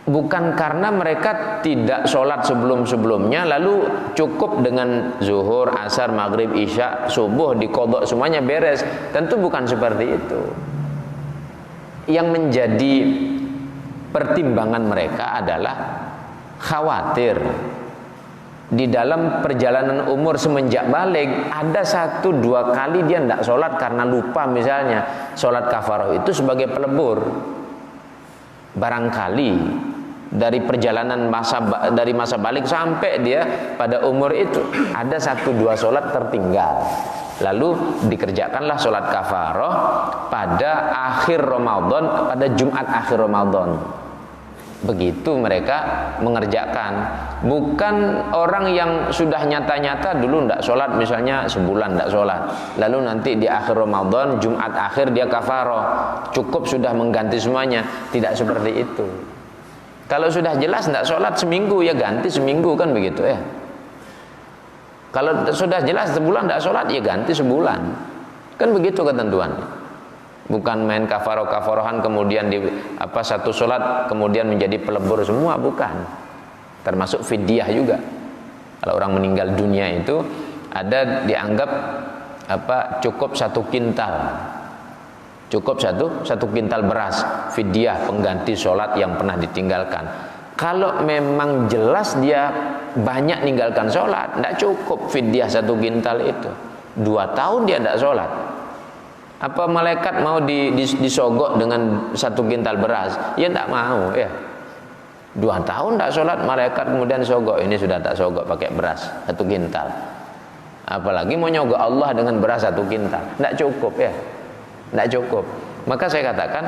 bukan karena mereka tidak sholat sebelum-sebelumnya lalu cukup dengan zuhur, asar, maghrib, isya, subuh diqadha semuanya beres. Tentu bukan seperti itu. Yang menjadi pertimbangan mereka adalah khawatir di dalam perjalanan umur semenjak balik ada 1-2 kali dia tidak sholat karena lupa, misalnya sholat kafaroh itu sebagai pelebur. Barangkali dari perjalanan dari masa balik sampai dia pada umur itu ada 1-2 sholat tertinggal, lalu dikerjakanlah sholat kafaroh pada akhir Ramadan, pada Jumat akhir Ramadan. Begitu mereka mengerjakan. Bukan orang yang sudah nyata-nyata dulu tidak sholat, misalnya sebulan tidak sholat, lalu nanti di akhir Ramadan, Jumat akhir dia kafaroh, cukup sudah mengganti semuanya. Tidak seperti itu. Kalau sudah jelas tidak sholat seminggu, ya ganti seminggu, kan begitu ya. Kalau sudah jelas sebulan tidak sholat, ya ganti sebulan, kan begitu ketentuannya. Bukan main kafarohan kemudian satu sholat kemudian menjadi pelebur semua, bukan. Termasuk fidyah juga. Kalau orang meninggal dunia itu ada dianggap cukup 1 kintal, cukup satu kintal beras, fidyah pengganti sholat yang pernah ditinggalkan. Kalau memang jelas dia banyak ninggalkan sholat, tidak cukup fidyah 1 kintal itu. 2 tahun dia tidak sholat. Apa malaikat mau disogok dengan 1 kintal beras? Ya tidak mau ya. 2 tahun tidak sholat, malaikat kemudian sogok. Ini sudah tak sogok pakai beras 1 kintal. Apalagi mau nyogok Allah dengan beras 1 kintal. Tidak cukup ya. Tidak cukup. Maka saya katakan,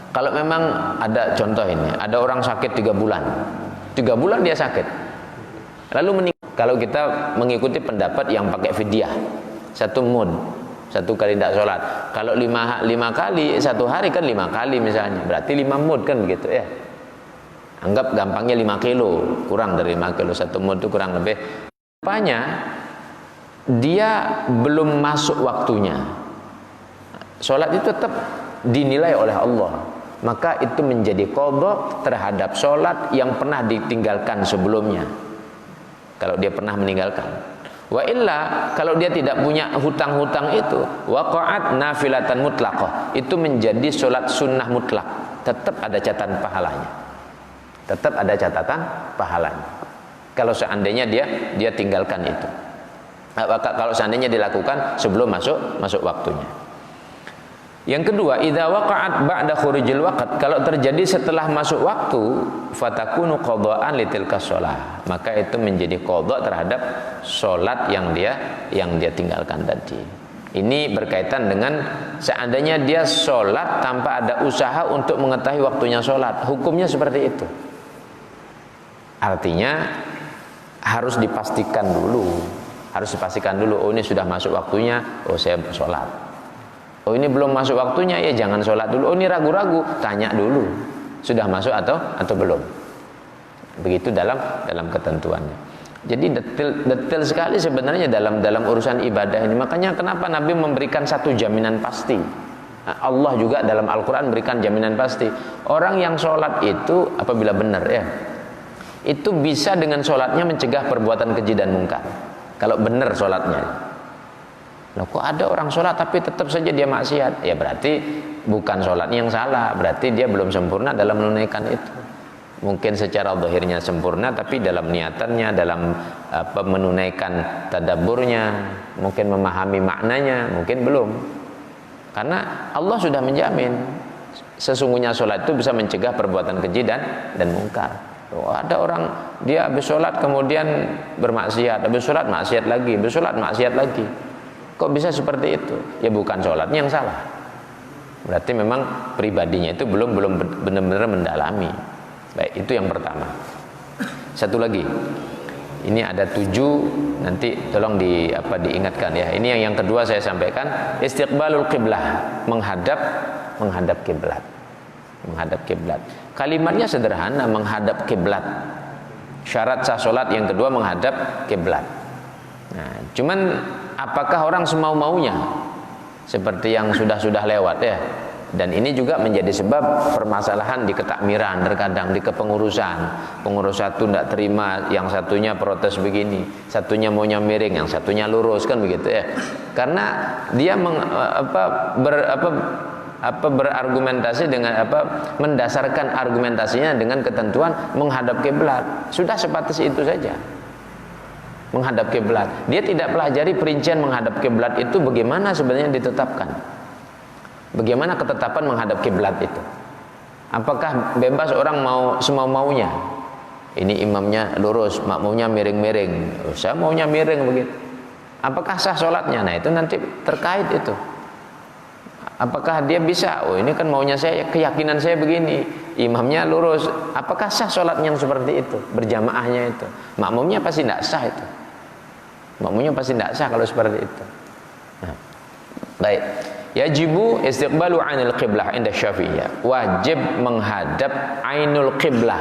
kalau memang ada contoh ini, ada orang sakit 3 bulan. 3 bulan dia sakit. Lalu meninggal. Kalau kita mengikuti pendapat yang pakai fidyah, 1 mud, 1 kali tidak sholat. Kalau 5 kali 1 hari kan 5 kali misalnya, berarti 5 mud kan begitu ya. Anggap gampangnya 5 kilo, kurang dari 5 kilo, 1 mud itu kurang lebih. Rupanya dia belum masuk waktunya. Sholat itu tetap dinilai oleh Allah, maka itu menjadi qadha terhadap sholat yang pernah ditinggalkan sebelumnya. Kalau dia pernah meninggalkan. Wa illa, kalau dia tidak punya hutang-hutang itu, waqa'at nafilatan mutlaqah, itu menjadi sholat sunnah mutlak, tetap ada catatan pahalanya. Tetap ada catatan pahalanya. Kalau seandainya dia tinggalkan itu. Kalau seandainya dilakukan sebelum masuk waktunya. Yang kedua, idza waqa'at ba'da khurujil waqt, kalau terjadi setelah masuk waktu, fatakunu qadha'an litilka shalah, maka itu menjadi qadha terhadap salat yang dia tinggalkan tadi. Ini berkaitan dengan seandainya dia salat tanpa ada usaha untuk mengetahui waktunya salat, hukumnya seperti itu. Artinya harus dipastikan dulu, oh ini sudah masuk waktunya, oh saya salat. Oh ini belum masuk waktunya, ya jangan sholat dulu. Oh ini ragu-ragu, tanya dulu sudah masuk atau belum. Begitu dalam ketentuannya. Jadi detail sekali sebenarnya dalam urusan ibadah ini. Makanya kenapa Nabi memberikan 1 jaminan pasti. Allah juga dalam Al-Quran berikan jaminan pasti. Orang yang sholat itu apabila benar ya, itu bisa dengan sholatnya mencegah perbuatan keji dan mungkar. Kalau benar sholatnya. Loh, kok ada orang sholat tapi tetap saja dia maksiat? Ya berarti bukan sholatnya yang salah, berarti dia belum sempurna dalam menunaikan itu. Mungkin secara zahirnya sempurna, tapi dalam niatannya, dalam menunaikan tadabburnya, mungkin memahami maknanya, mungkin belum. Karena Allah sudah menjamin sesungguhnya sholat itu bisa mencegah perbuatan keji dan mungkar. Loh, ada orang dia habis sholat kemudian bermaksiat, habis sholat maksiat lagi, habis sholat maksiat lagi. Kok bisa seperti itu? Ya bukan sholatnya yang salah. Berarti memang pribadinya itu belum benar-benar mendalami. Baik, itu yang pertama. Satu lagi. Ini ada 7, nanti tolong diingatkan ya. Ini yang kedua saya sampaikan, istiqbalul qiblah, menghadap kiblat. Menghadap kiblat. Kalimatnya sederhana, menghadap kiblat. Syarat sah salat yang kedua menghadap kiblat. Nah, cuman apakah orang semau-maunya seperti yang sudah lewat ya? Dan ini juga menjadi sebab permasalahan di ketakmiran, terkadang di kepengurusan. Pengurus satu tidak terima, yang satunya protes begini, satunya maunya miring, yang satunya lurus, kan begitu ya? Karena dia berargumentasi dengan mendasarkan argumentasinya dengan ketentuan menghadap kiblat. Sudah sebatas itu saja. Menghadap kiblat. Dia tidak pelajari perincian menghadap kiblat itu bagaimana sebenarnya ditetapkan. Bagaimana ketetapan menghadap kiblat itu? Apakah bebas orang mau semau-maunya? Ini imamnya lurus, makmumnya miring-miring. Oh, saya maunya miring begitu. Apakah sah sholatnya? Nah itu nanti terkait itu. Apakah dia bisa? Oh ini kan maunya saya, keyakinan saya begini. Imamnya lurus. Apakah sah sholatnya yang seperti itu? Berjamaahnya itu. Makmumnya pasti tidak sah itu. Makmumnya pasti tidak sah kalau seperti itu. Nah, baik. Yajibu istiqbalu ainul qiblah inda Syafi'iyah. Wajib menghadap ainul qiblah.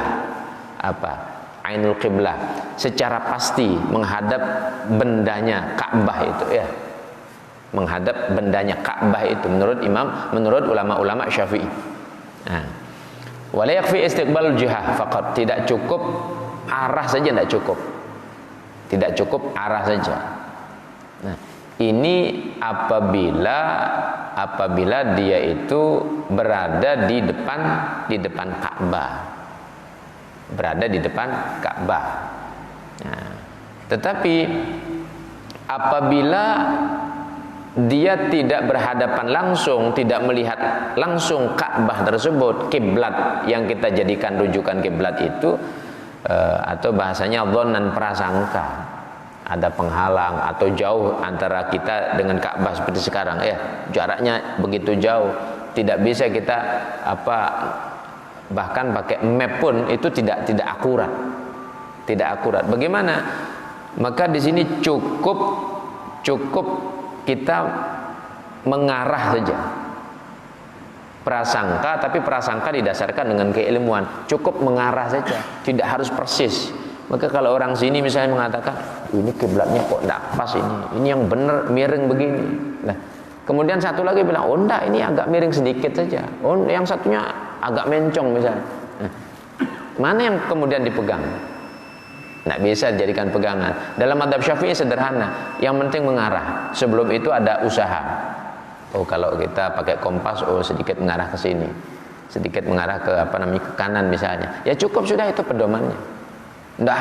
Apa? Ainul qiblah. Secara pasti menghadap bendanya Ka'bah itu ya. Menghadap bendanya Ka'bah itu menurut ulama-ulama Syafi'i. Nah, wala yakfi istiqbalul jihah faqat, tidak cukup arah saja, tidak cukup. Tidak cukup arah saja. Nah, ini apabila dia itu berada di depan Ka'bah. Berada di depan Ka'bah. Nah, tetapi apabila dia tidak berhadapan langsung, tidak melihat langsung Ka'bah tersebut, kiblat yang kita jadikan rujukan kiblat itu, atau bahasanya dhannan, prasangka, ada penghalang atau jauh antara kita dengan Ka'bah seperti sekarang, jaraknya begitu jauh, tidak bisa kita bahkan pakai map pun itu tidak akurat, Bagaimana? Maka di sini cukup kita mengarah saja, prasangka, tapi prasangka didasarkan dengan keilmuan, cukup mengarah saja, tidak harus persis. Maka kalau orang sini misalnya mengatakan ini kiblatnya kok tidak pas, ini yang benar miring begini, nah kemudian satu lagi bilang, oh enggak, ini agak miring sedikit saja, oh yang satunya agak mencong misalnya, nah, mana yang kemudian dipegang? Tidak bisa dijadikan pegangan. Dalam mazhab Syafi'i sederhana, yang penting mengarah. Sebelum itu ada usaha. Oh kalau kita pakai kompas, oh sedikit mengarah ke sini, sedikit mengarah ke ke kanan misalnya. Ya cukup sudah, itu pedomannya. Tidak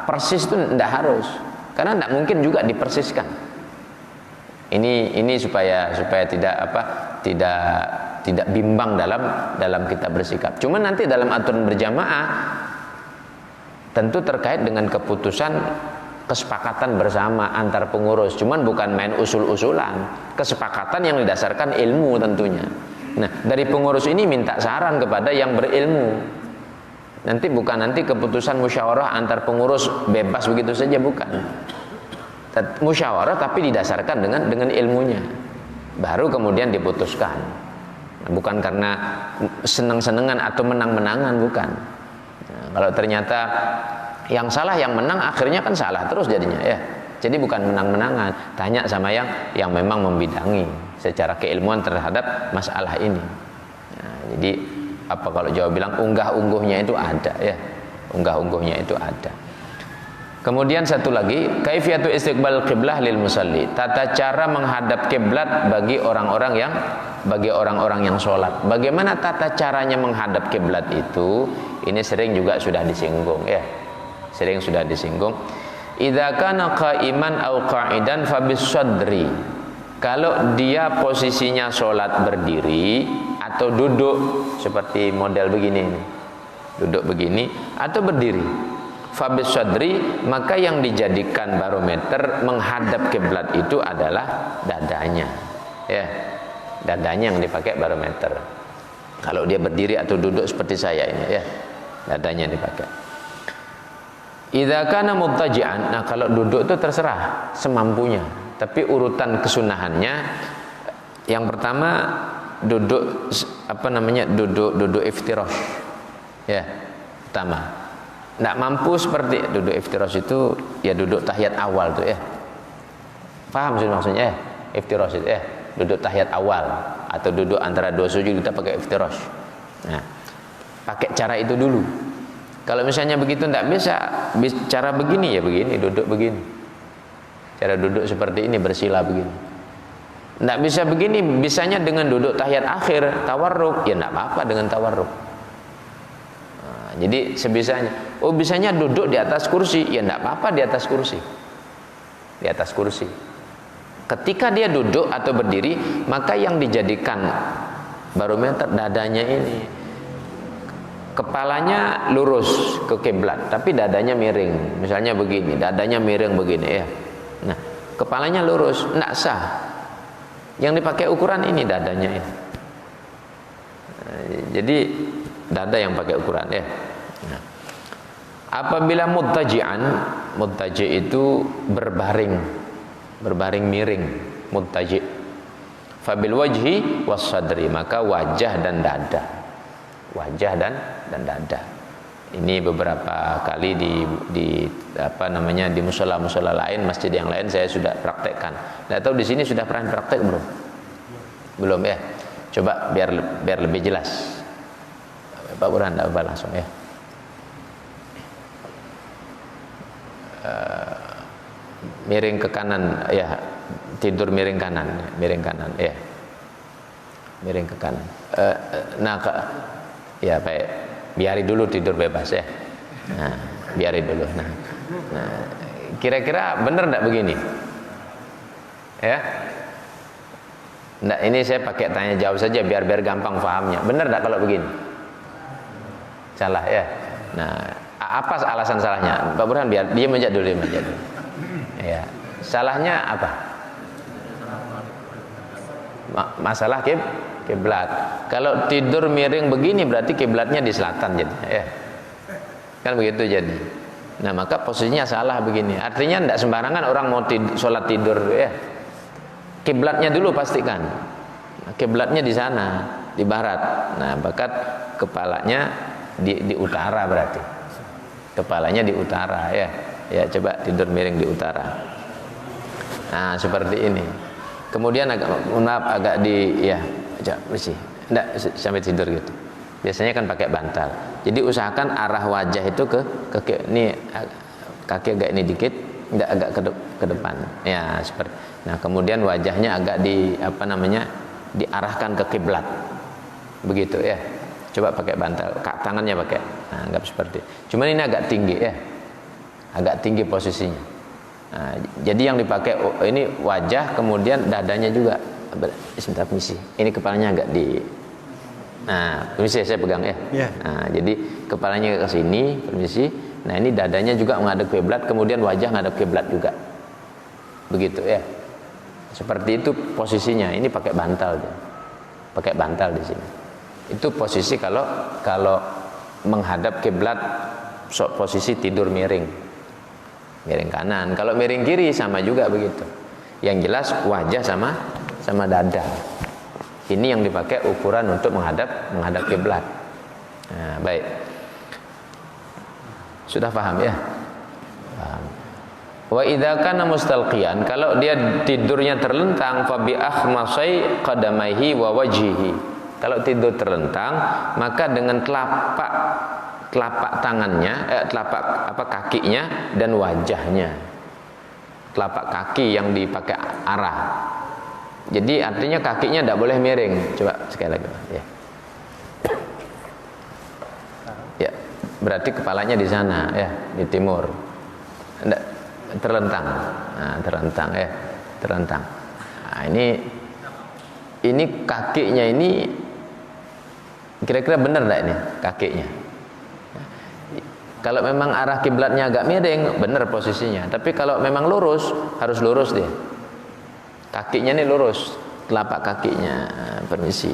persis itu tidak harus, karena tidak mungkin juga dipersiskan. Ini supaya tidak bimbang dalam kita bersikap. Cuma nanti dalam aturan berjamaah tentu terkait dengan keputusan kesepakatan bersama antar pengurus, cuman bukan main usul-usulan, kesepakatan yang didasarkan ilmu tentunya. Nah, dari pengurus ini minta saran kepada yang berilmu. Bukan keputusan musyawarah antar pengurus bebas begitu saja, bukan. Musyawarah tapi didasarkan dengan ilmunya. Baru kemudian diputuskan. Bukan karena senang-senangan atau menang-menangan, bukan. Kalau ternyata yang salah yang menang, akhirnya kan salah terus jadinya, ya. Jadi bukan menang-menangan, tanya sama yang memang membidangi secara keilmuan terhadap masalah ini. Nah, jadi kalau Jawa bilang unggah-ungguhnya itu ada, ya. Unggah-ungguhnya itu ada. Kemudian satu lagi, kaifiyatu istiqbal qiblah lil musalli, tata cara menghadap kiblat bagi orang-orang yang sholat. Bagaimana tata caranya menghadap kiblat itu? Ini sering juga sudah disinggung, ya. Sering sudah disinggung. Idza kana qa'iman aw qa'idan fa bis-sadri. Kalau dia posisinya sholat berdiri atau duduk seperti model begini ini. Duduk begini atau berdiri. Fa bis-sadri, maka yang dijadikan barometer menghadap kiblat itu adalah dadanya. Ya. Dadanya yang dipakai barometer. Kalau dia berdiri atau duduk seperti saya ini, ya. Dadanya dipakai. Idza kana muttaji'an, nah kalau duduk itu terserah semampunya, tapi urutan kesunahannya yang pertama duduk duduk iftirash. Ya, pertama. Enggak mampu seperti duduk iftirash itu, ya duduk tahiyat awal tuh, ya. Paham sih maksudnya, ya? Iftirash itu, ya. Duduk tahiyat awal atau duduk antara dua sujud kita pakai iftirash. Nah, pakai cara itu dulu. Kalau misalnya begitu tidak bisa, cara begini ya begini, duduk begini. Cara duduk seperti ini, bersila begini. Tidak bisa begini, bisanya dengan duduk tahiyat akhir, tawarruk, ya tidak apa-apa dengan tawarruk. Nah, jadi sebisanya. Oh bisanya duduk di atas kursi, ya tidak apa-apa di atas kursi. Di atas kursi. Ketika dia duduk atau berdiri, maka yang dijadikan barometer dadanya ini. Kepalanya lurus ke kiblat, tapi dadanya miring. Misalnya begini, dadanya miring begini, ya. Nah, kepalanya lurus, tidak sah. Yang dipakai ukuran ini dadanya ini. Nah, jadi dada yang pakai ukuran, ya. Nah, apabila muttaji itu berbaring miring, muttaji. Fabil wajhi was sadri, maka wajah dan dada. Wajah dan dada. Ini beberapa kali di mushola lain, masjid yang lain saya sudah praktekkan. Tidak tahu di sini sudah pernah praktek belum? Belum, ya. Coba biar lebih jelas. Pak Burhan, tidak apa langsung, ya. Miring ke kanan, ya. Tidur miring kanan, ya. Miring ke kanan. Ya baik, biari dulu tidur bebas, ya. Nah, biari dulu. Nah, kira-kira benar enggak begini? Ya. Nah, ini saya pakai tanya jawab saja biar gampang pahamnya. Benar enggak kalau begini? Salah ya. Nah, apa alasan salahnya? Pak Burhan biar dia menjadi dulu, Ya. Salahnya apa? Masalah kiblat. Kalau tidur miring begini berarti kiblatnya di selatan jadi, ya. Kan begitu jadi. Nah, maka posisinya salah begini. Artinya tidak sembarangan orang mau sholat tidur, ya. Kiblatnya dulu pastikan. Kiblatnya di sana, di barat. Nah, bakat kepalanya di utara berarti. Kepalanya di utara, ya. Ya, coba tidur miring di utara. Nah, seperti ini. Kemudian agak di, ya, coba bersih. Enggak sampai tidur gitu. Biasanya kan pakai bantal. Jadi usahakan arah wajah itu ke ini, kaki agak ini dikit, enggak agak ke depan. Ya, seperti. Nah, kemudian wajahnya agak diarahkan ke kiblat. Begitu ya. Coba pakai bantal, tangannya pakai. Nah, anggap seperti. Cuman ini agak tinggi ya. Agak tinggi posisinya. Nah, jadi yang dipakai ini wajah, kemudian dadanya juga. Sebentar, permisi. Ini kepalanya agak di. Nah, permisi saya pegang ya. Yeah. Nah, jadi kepalanya ke sini, permisi. Nah, ini dadanya juga menghadap kiblat, kemudian wajah menghadap kiblat juga. Begitu ya. Seperti itu posisinya. Ini pakai bantal dia. Pakai bantal di sini. Itu posisi kalau menghadap kiblat, posisi tidur miring. Miring kanan. Kalau miring kiri sama juga begitu. Yang jelas wajah sama dada. Ini yang dipakai ukuran untuk menghadap kiblat. Nah, baik. Sudah paham ya? Paham. Wa idza kana mustalqiyan, kalau dia tidurnya terlentang, fa bi akhmasai qadamaihi wa wajhihi. Kalau tidur terlentang, maka dengan telapak tangannya, kakinya dan wajahnya. Telapak kaki yang dipakai arah. Jadi artinya kakinya tidak boleh miring. Coba sekali lagi, ya. Ya, berarti kepalanya di sana, ya, di timur. Enggak terlentang. Nah, terlentang ya, terlentang. Nah, ini kakinya ini kira-kira benar enggak ini kakinya? Kalau memang arah kiblatnya agak miring, benar posisinya. Tapi kalau memang lurus, harus lurus dia. Kakinya ini lurus, telapak kakinya. Permisi.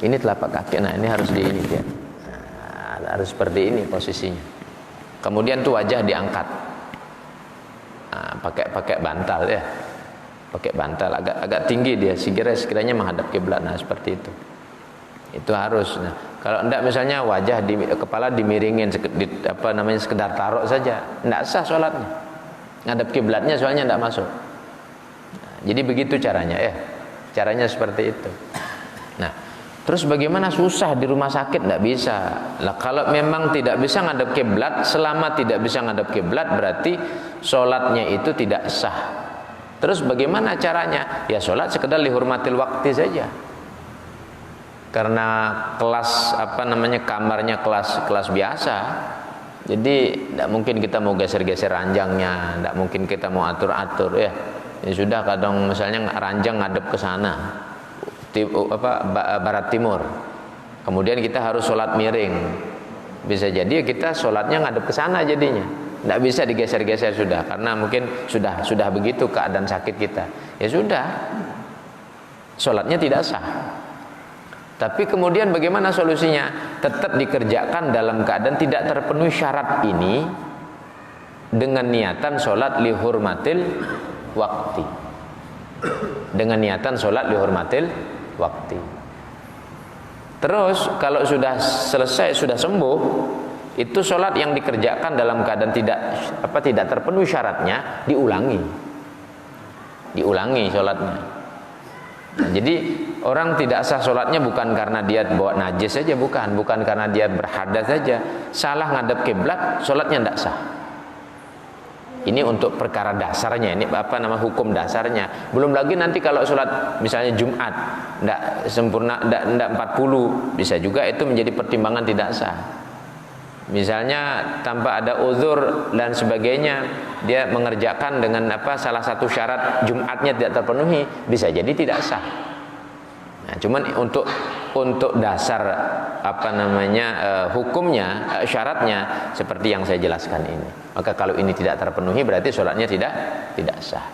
Ini telapak kaki. Nah, ini harus di ini dia. Nah, harus seperti ini posisinya. Kemudian tuh wajah diangkat. Nah, pakai bantal ya. Pakai bantal agak tinggi dia, sekiranya menghadap kiblat. Nah, seperti itu. Itu harus. Nah, kalau enggak misalnya wajah kepala dimiringin sekedar taruh saja, enggak sah sholatnya. Ngadep kiblatnya soalnya enggak masuk. Nah, jadi begitu caranya ya. Caranya seperti itu. Nah, terus bagaimana susah di rumah sakit enggak bisa. Lah kalau memang tidak bisa ngadep kiblat, selama tidak bisa ngadep kiblat berarti sholatnya itu tidak sah. Terus bagaimana caranya? Ya sholat sekedar lihurmatil waktu saja. Karena kamarnya kelas biasa, jadi tidak mungkin kita mau geser-geser ranjangnya, tidak mungkin kita mau atur-atur ya. Ya sudah, kadang misalnya ranjang ngadep ke sana, barat timur, kemudian kita harus sholat miring, bisa jadi kita sholatnya ngadep ke sana jadinya, tidak bisa digeser-geser sudah, karena mungkin sudah begitu keadaan sakit kita. Ya sudah, sholatnya tidak sah. Tapi kemudian bagaimana solusinya? Tetap dikerjakan dalam keadaan tidak terpenuhi syarat ini dengan niatan sholat lihurmatil wakti. Dengan niatan sholat lihurmatil wakti. Terus kalau sudah selesai, sudah sembuh, itu sholat yang dikerjakan dalam keadaan tidak terpenuhi syaratnya diulangi sholatnya. Nah, jadi orang tidak sah sholatnya bukan karena dia bawa najis saja, bukan karena dia berhadas saja. Salah ngadep kiblat, sholatnya tidak sah. Ini untuk perkara dasarnya, ini hukum dasarnya. Belum lagi nanti kalau sholat misalnya Jumat tidak sempurna, tidak 40, bisa juga itu menjadi pertimbangan tidak sah. Misalnya tanpa ada uzur dan sebagainya, dia mengerjakan dengan salah satu syarat Jumatnya tidak terpenuhi, bisa jadi tidak sah. Nah, cuman untuk dasar hukumnya, syaratnya seperti yang saya jelaskan ini. Maka kalau ini tidak terpenuhi berarti sholatnya tidak sah.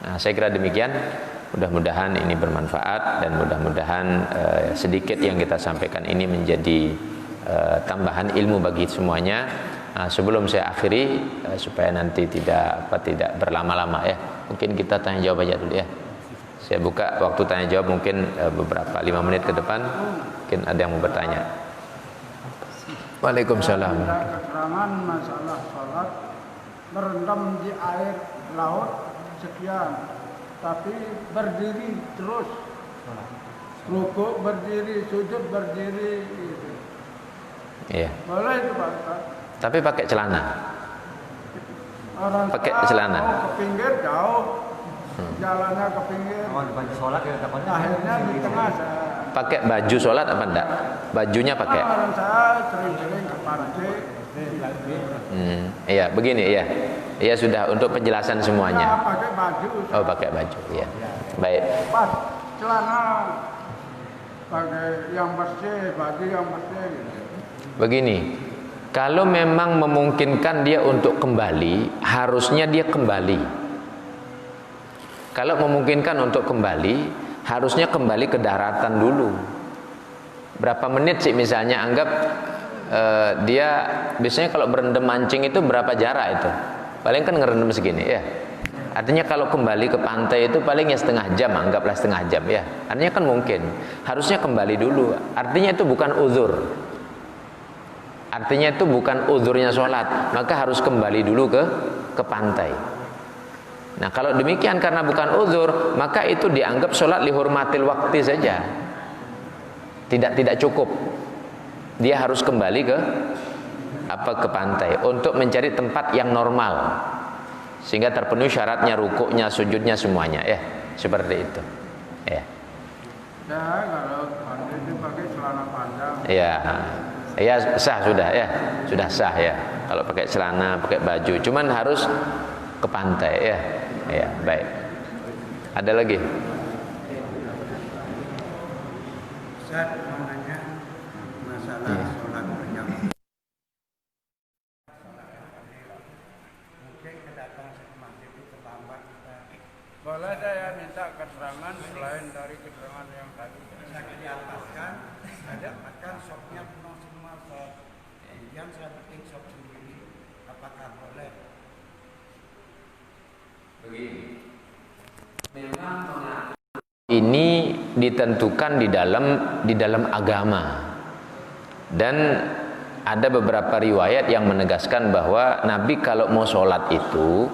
Nah, saya kira demikian. Mudah-mudahan ini bermanfaat dan mudah-mudahan sedikit yang kita sampaikan ini menjadi tambahan ilmu bagi semuanya. Sebelum saya akhiri supaya nanti tidak berlama-lama ya. Mungkin kita tanya jawab aja dulu ya. Saya buka waktu tanya jawab mungkin beberapa 5 menit ke depan. Mungkin ada yang mau bertanya. Waalaikumsalam. Keterangan masalah sholat merendam di air laut sekian, tapi berdiri terus, rukuk berdiri, sujud berdiri. Iya. Boleh itu Pak Ustaz? Tapi pakai celana. Orang pakai celana. Ke pinggir jauh, jalannya ke pinggir. Baju sholat ya, akhirnya di tengah. Pakai baju sholat apa enggak? Bajunya pakai. Orang saya sering-sering ke pantai. Iya, begini ya. Iya sudah untuk penjelasan semuanya. Pakai baju. Oh, pakai baju, ya. Baik. Pas celana pakai yang bersih, baju yang bersih gitu. Begini, kalau memang memungkinkan dia untuk kembali, harusnya dia kembali. Kalau memungkinkan untuk kembali, harusnya kembali ke daratan dulu. Berapa menit sih misalnya, anggap dia biasanya kalau berendam mancing itu berapa jarak itu? Paling kan ngerendam segini ya. Artinya kalau kembali ke pantai itu paling ya setengah jam, anggaplah setengah jam ya. Artinya kan mungkin, harusnya kembali dulu. Artinya itu bukan uzur. Artinya itu bukan uzurnya sholat, maka harus kembali dulu ke pantai. Nah kalau demikian karena bukan uzur, maka itu dianggap sholat lihurmatil waktu saja. Tidak cukup. Dia harus kembali ke pantai untuk mencari tempat yang normal sehingga terpenuhi syaratnya, rukuknya, sujudnya semuanya ya, seperti itu. Ya. Ya kalau pantai itu pakai celana panjang. Ya. Ya sah sudah ya, sudah sah ya. Kalau pakai celana, pakai baju, cuman harus ke pantai ya. Ya, baik. Ada lagi? Ustaz mau nanya masalah sholat berjamaah. Mungkin kedatangan masjid itu terlambat. Boleh saya minta keterangan selain dari keterangan yang tadi? Bisa diataskan, dapatkan sopnya penuh semua sop. Kemudian saya bikin sop sendiri. Apakah boleh? Begini, memang ini ditentukan di dalam agama, dan ada beberapa riwayat yang menegaskan bahwa Nabi kalau mau sholat itu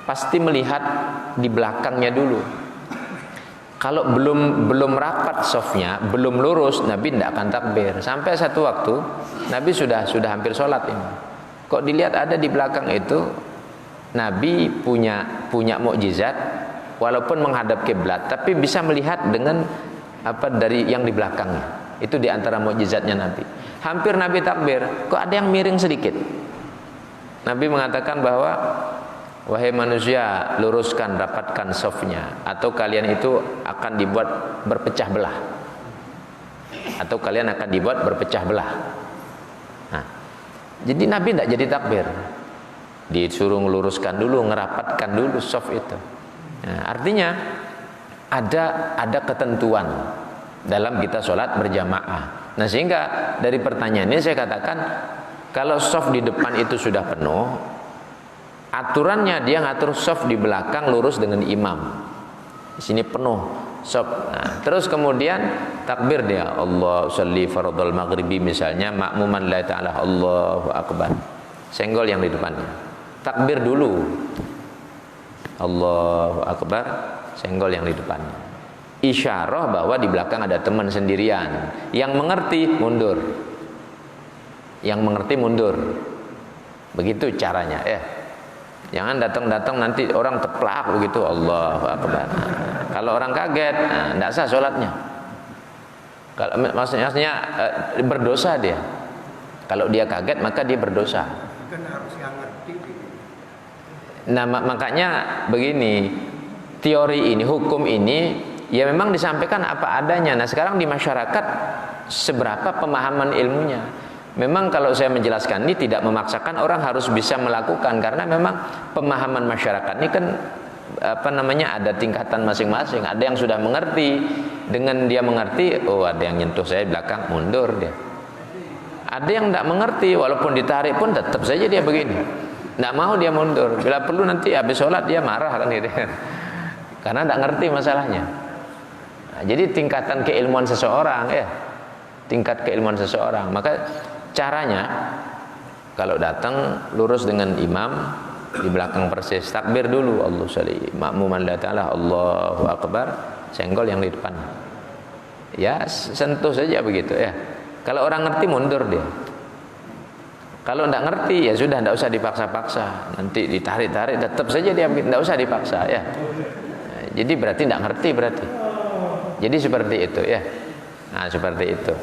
pasti melihat di belakangnya dulu. Kalau belum rapat sofnya, belum lurus, Nabi tidak akan takbir. Sampai satu waktu Nabi sudah hampir sholat ini. Kok dilihat ada di belakang itu, Nabi punya mukjizat, walaupun menghadap kiblat, tapi bisa melihat dengan dari yang di belakangnya. Itu di antara mukjizatnya Nabi. Hampir Nabi takbir, kok ada yang miring sedikit. Nabi mengatakan bahwa wahai manusia, luruskan, rapatkan sofnya, atau kalian itu akan dibuat berpecah belah. Nah, jadi Nabi tidak jadi takbir. Disuruh ngeluruskan dulu, ngerapatkan dulu sof itu. Nah, artinya ada ketentuan dalam kita sholat berjamaah. Nah, sehingga dari pertanyaan ini saya katakan, kalau sof di depan itu sudah penuh, aturannya dia ngatur sof di belakang lurus dengan imam. Di sini penuh sof. Nah, terus kemudian takbir dia, Allah sholli fardhul maghribi misalnya, makmuman la ta'ala Allahu akbar. Senggol yang di depannya. Takbir dulu, Allahu akbar, senggol yang di depannya. Isyarah bahwa di belakang ada teman sendirian. Yang mengerti mundur. Begitu caranya ya. Jangan datang nanti orang teplak begitu, Allahu akbar. Kalau orang kaget, tidak sah sholatnya. Kalau maksudnya berdosa dia. Kalau dia kaget maka dia berdosa. Kan harus yang ngerti. Nah, makanya begini, teori ini, hukum ini ya memang disampaikan apa adanya. Nah, sekarang di masyarakat seberapa pemahaman ilmunya. Memang kalau saya menjelaskan ini tidak memaksakan orang harus bisa melakukan, karena memang pemahaman masyarakat ini kan ada tingkatan masing-masing. Ada yang sudah mengerti, dengan dia mengerti, oh ada yang nyentuh saya belakang, mundur dia. Ada yang tidak mengerti, walaupun ditarik pun tetap saja dia begini, tidak mau dia mundur. Bila perlu nanti habis sholat dia marah kan gitu, karena tidak ngerti masalahnya. Nah, jadi tingkatan keilmuan seseorang, tingkat keilmuan seseorang. Maka caranya kalau datang lurus dengan imam, di belakang persis takbir dulu, Allahu sholli, makmuman la ta'ala Allahu akbar, senggol yang di depan. Ya, sentuh saja begitu ya. Kalau orang ngerti mundur dia. Kalau tidak ngerti ya sudah, tidak usah dipaksa-paksa. Nanti ditarik-tarik tetap saja dia, tidak usah dipaksa ya. Nah, jadi berarti tidak ngerti berarti. Jadi seperti itu ya. Nah, seperti itu.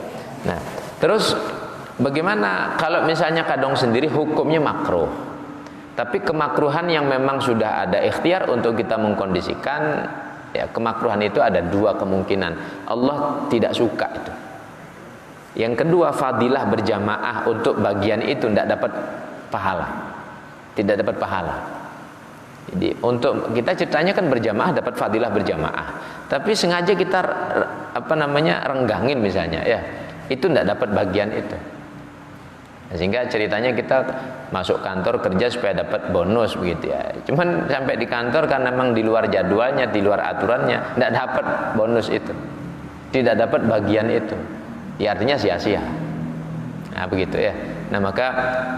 Nah, terus bagaimana kalau misalnya kadang sendiri hukumnya makruh, tapi kemakruhan yang memang sudah ada ikhtiar untuk kita mengkondisikan, ya kemakruhan itu ada dua kemungkinan. Allah tidak suka itu. Yang kedua, fadilah berjamaah untuk bagian itu tidak dapat pahala, tidak dapat pahala. Jadi untuk kita ceritanya kan berjamaah dapat fadilah berjamaah, tapi sengaja kita renggangin misalnya ya, itu tidak dapat bagian itu. Sehingga ceritanya kita masuk kantor kerja supaya dapat bonus begitu ya. Cuman sampai di kantor karena memang di luar jadwalnya, di luar aturannya, tidak dapat bonus itu, tidak dapat bagian itu. Ya artinya sia-sia. Nah begitu ya. Nah maka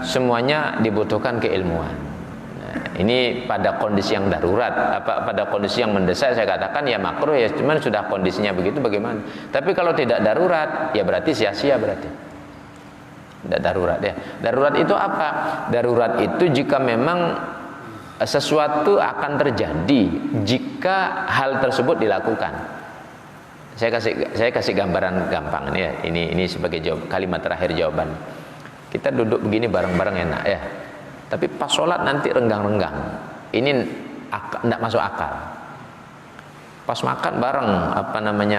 semuanya dibutuhkan keilmuan. Nah, ini pada kondisi yang darurat, pada kondisi yang mendesak saya katakan ya makruh ya. Cuman sudah kondisinya begitu bagaimana? Tapi kalau tidak darurat ya berarti sia-sia berarti. Tidak darurat ya. Darurat itu apa? Darurat itu jika memang sesuatu akan terjadi jika hal tersebut dilakukan. Saya kasih gambaran gampang ini ya. Ini sebagai kalimat terakhir jawaban. Kita duduk begini bareng-bareng enak ya. Tapi pas sholat nanti renggang-renggang. Ini tidak masuk akal. Pas makan bareng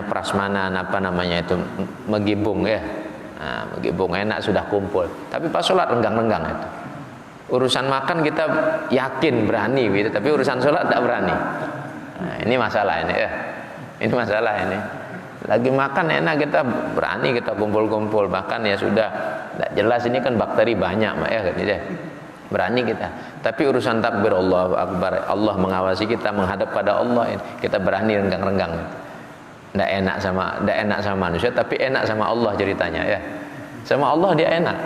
prasmanan itu megibung ya. Nah, megibung enak sudah kumpul. Tapi pas sholat renggang-renggang itu. Urusan makan kita yakin berani gitu, tapi urusan sholat tidak berani. Nah, ini masalah ini ya. Ini masalah ini. Lagi makan enak kita berani kita kumpul-kumpul, bahkan ya sudah tidak jelas ini kan bakteri banyak ya gitu ya. Berani kita. Tapi urusan takbir Allahu akbar, Allah mengawasi kita menghadap pada Allah, kita berani renggang-renggang. Tidak enak sama manusia, tapi enak sama Allah ceritanya ya. Sama Allah dia enak.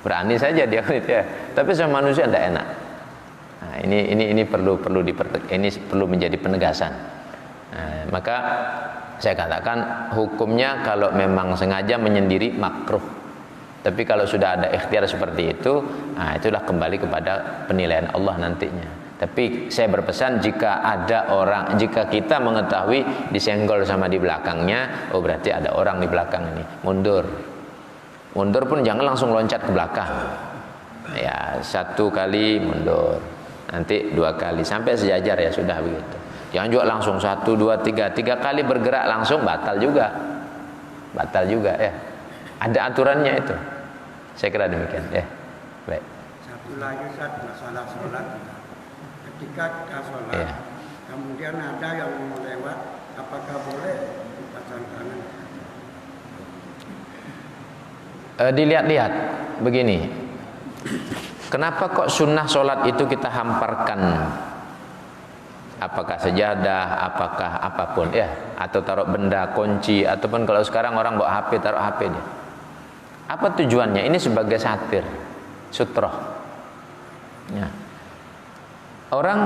Berani saja dia gitu ya. Tapi sama manusia tidak enak. Nah, ini perlu menjadi penegasan. Nah, maka saya katakan hukumnya kalau memang sengaja menyendiri makruh. Tapi kalau sudah ada ikhtiar seperti itu, nah itulah kembali kepada penilaian Allah nantinya. Tapi saya berpesan jika jika kita mengetahui disenggol sama di belakangnya, oh berarti ada orang di belakang ini, mundur. Mundur pun jangan langsung loncat ke belakang. Ya, 1 kali mundur. Nanti 2 kali sampai sejajar ya sudah begitu. Jangan juga langsung 1, 2, 3 kali bergerak langsung batal juga ya. Ada aturannya itu. Saya kira demikian ya. Baik. Satu lagi masalah sholat. Ketika kita sholat, ya. Kemudian ada yang mau lewat, apakah boleh dipasang tangan? Dilihat-lihat begini. Kenapa kok sunnah sholat itu kita hamparkan? Apakah sejadah, apakah apapun ya, atau taruh benda, kunci, ataupun kalau sekarang orang bawa HP, taruh HP dia. Apa tujuannya? Ini sebagai satir, sutroh. Ya. Orang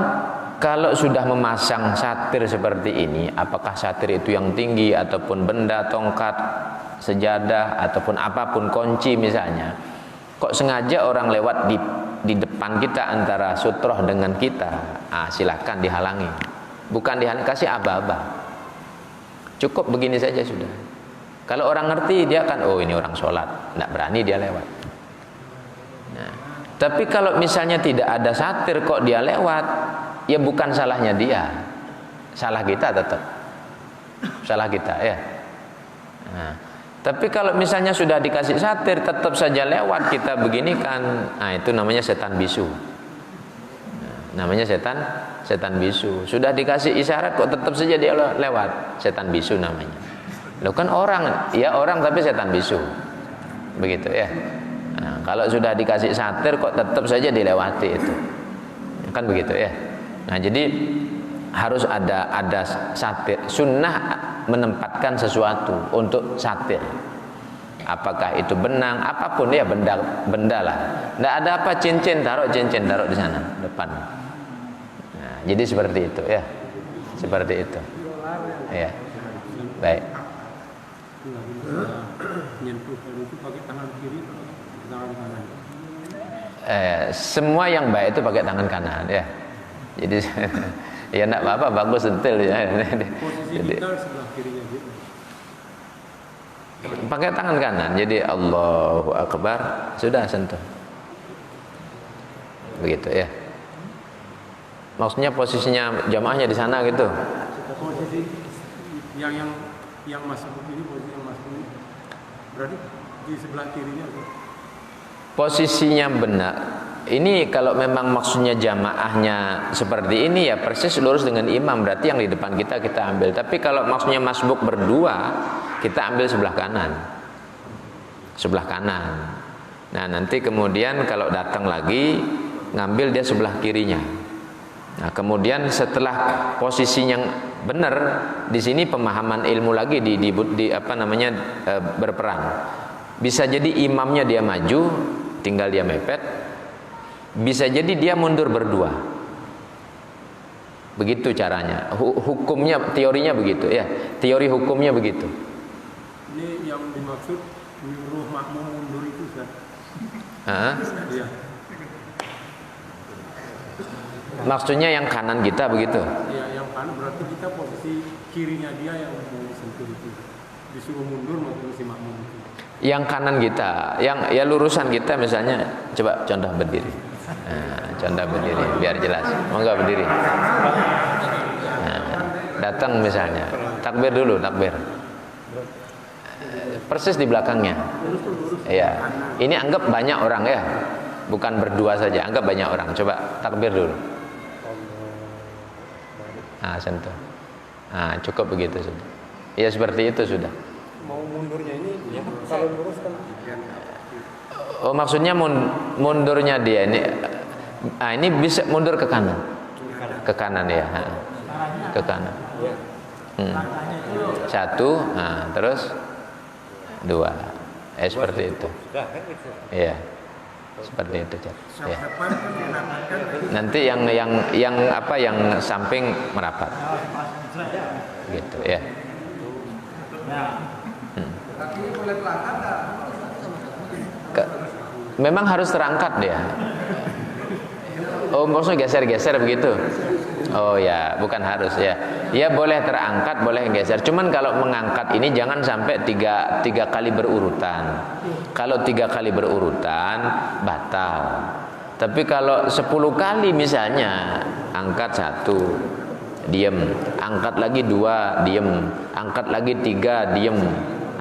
kalau sudah memasang satir seperti ini, apakah satir itu yang tinggi ataupun benda, tongkat, sejadah ataupun apapun, kunci misalnya, kok sengaja orang lewat di depan kita antara sutroh dengan kita, silakan dihalangi. Bukan dihalangi, kasih aba-aba. Cukup begini saja sudah. Kalau orang ngerti dia kan, oh ini orang sholat, tidak berani dia lewat. Tapi kalau misalnya tidak ada satir kok dia lewat, ya bukan salahnya dia, salah kita tetap, salah kita ya. Nah, tapi kalau misalnya sudah dikasih satir tetap saja lewat, kita beginikan, nah itu namanya setan bisu. Namanya setan bisu. Sudah dikasih isyarat kok tetap saja dia lewat, setan bisu namanya. Lo kan orang, ya orang tapi setan bisu, begitu ya. Nah, kalau sudah dikasih satir kok tetap saja dilewati itu, kan begitu ya. Nah jadi harus ada satir. Sunnah menempatkan sesuatu untuk satir. Apakah itu benang, apapun ya, benda lah. Tidak ada apa cincin taruh di sana depan. Nah, jadi seperti itu ya, seperti itu. Ya, baik. Semua yang baik itu pakai tangan kanan ya. Jadi ya enggak apa-apa, bagus sentil ya. Jadi pakai tangan kanan. Jadi Allahu Akbar, sudah sentuh. Begitu ya. Maksudnya posisinya jamaahnya di sana gitu. Posisi yang masuk ini, posisi yang masuk ini berarti di sebelah kirinya. Posisinya benar. Ini kalau memang maksudnya jamaahnya seperti ini ya persis lurus dengan imam, berarti yang di depan kita ambil. Tapi kalau maksudnya masbuk berdua, kita ambil sebelah kanan. Sebelah kanan. Nah, nanti kemudian kalau datang lagi ngambil dia sebelah kirinya. Nah, kemudian setelah posisi yang benar, di sini pemahaman ilmu lagi di apa namanya berperan. Bisa jadi imamnya dia maju, tinggal dia mepet. Bisa jadi dia mundur berdua. Begitu caranya. Hukumnya, teorinya begitu ya. Teori hukumnya begitu. Ini yang dimaksud nyuruh makmum mundur itu kan? Iya. Maksudnya yang kanan kita begitu? Iya, yang kanan berarti kita posisi kirinya dia yang mau sentuh itu. Disuruh mundur maupun si makmum itu. Yang kanan kita, yang ya lurusan kita misalnya, coba contoh berdiri. Nah, contoh berdiri biar jelas. Mau nggak berdiri? Nah, datang misalnya, takbir dulu, takbir. Persis di belakangnya. Ya, ini anggap banyak orang ya, bukan berdua saja. Anggap banyak orang. Coba takbir dulu. Nah, sentuh. Nah, cukup begitu sudah. Ya seperti itu sudah. Mau mundurnya ini ya, kalau lurus kan. Oh, maksudnya mundurnya dia ini. Nah, ini bisa mundur ke kanan. Ke kanan ya. Ke kanan. Satu, nah, terus dua. Seperti itu. Iya. Seperti itu, ya. Nanti yang apa yang samping merapat. Gitu ya. Memang harus terangkat dia. Oh, maksudnya geser-geser begitu. Oh ya, bukan harus ya. Ya boleh terangkat, boleh geser. Cuman kalau mengangkat ini jangan sampai tiga kali berurutan. Kalau 3 kali berurutan batal. Tapi kalau 10 kali misalnya, angkat 1, diem, angkat lagi 2, diem, angkat lagi 3, diem,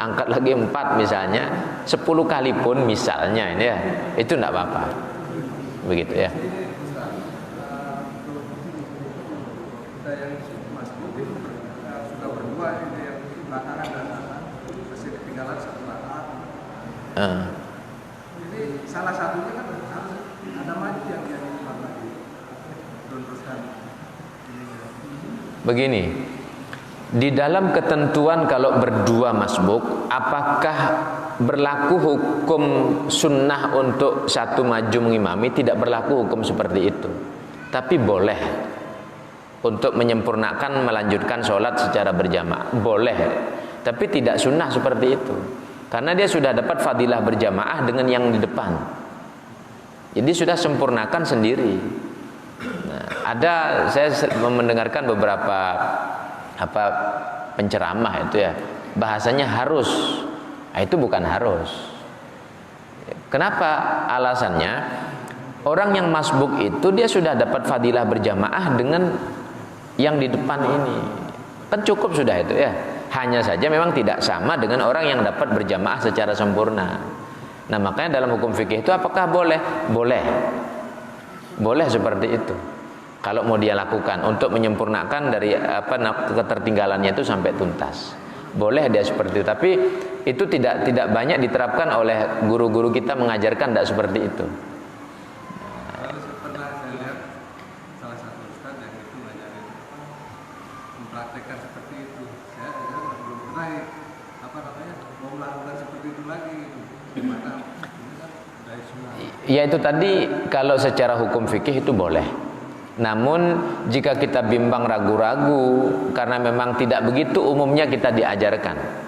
angkat lagi 4 misalnya, 10 kali pun misalnya ini ya, itu enggak apa-apa. Begitu ya. Jadi salah satunya kan harus ada maju yang lagi teruskan. Begini, di dalam ketentuan kalau berdua masbuk, apakah berlaku hukum sunnah untuk satu maju mengimami? Tidak berlaku hukum seperti itu. Tapi boleh untuk menyempurnakan melanjutkan sholat secara berjamaah, boleh. Tapi tidak sunnah seperti itu. Karena dia sudah dapat fadilah berjamaah dengan yang di depan. Jadi sudah sempurnakan sendiri. Nah, saya mendengarkan beberapa penceramah itu ya, bahasanya harus. Nah, itu bukan harus. Kenapa? Alasannya Orang yang masbuk itu dia sudah dapat fadilah berjamaah dengan yang di depan ini. Kan cukup sudah itu ya. Hanya saja memang tidak sama dengan orang yang dapat berjamaah secara sempurna. Nah, makanya dalam hukum fikih itu apakah boleh? Boleh. Boleh seperti itu. Kalau mau dia lakukan untuk menyempurnakan dari ketertinggalannya itu sampai tuntas. Boleh dia seperti itu, tapi itu tidak banyak diterapkan oleh guru-guru kita mengajarkan tidak seperti itu. Lalu pernah saya lihat salah satu ustaz yang itu ngajarin mempraktekkan seperti itu. Saya belum pernah mau melakukan seperti itu lagi. Gimana? Dari sunnah. Ya itu tadi kalau secara hukum fikih itu boleh. Namun jika kita bimbang ragu-ragu karena memang tidak begitu umumnya kita diajarkan.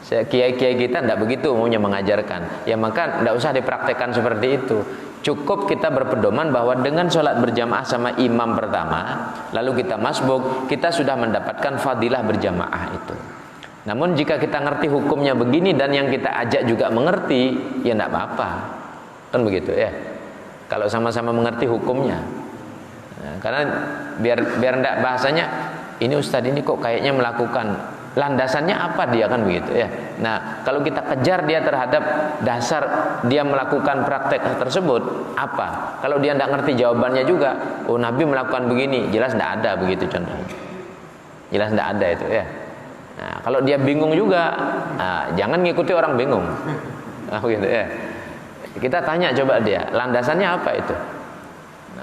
Kiai-kiai kita tidak begitu umumnya mengajarkan. Ya maka tidak usah dipraktekkan seperti itu. Cukup kita berpedoman bahwa dengan sholat berjamaah sama imam pertama, lalu kita masbuk, kita sudah mendapatkan fadilah berjamaah itu. Namun jika kita ngerti hukumnya begini dan yang kita ajak juga mengerti, ya tidak apa-apa. Kan begitu ya. Kalau sama-sama mengerti hukumnya. Nah, karena biar enggak bahasanya ini ustadz ini kok kayaknya melakukan, landasannya apa dia, kan begitu ya. Nah, kalau kita kejar dia terhadap dasar dia melakukan praktek tersebut apa? Kalau dia enggak ngerti jawabannya juga, oh Nabi melakukan begini, jelas enggak ada begitu contohnya. Jelas enggak ada itu ya. Nah, kalau dia bingung juga, jangan ngikuti orang bingung. Nah, begitu ya. Kita tanya coba dia, landasannya apa itu?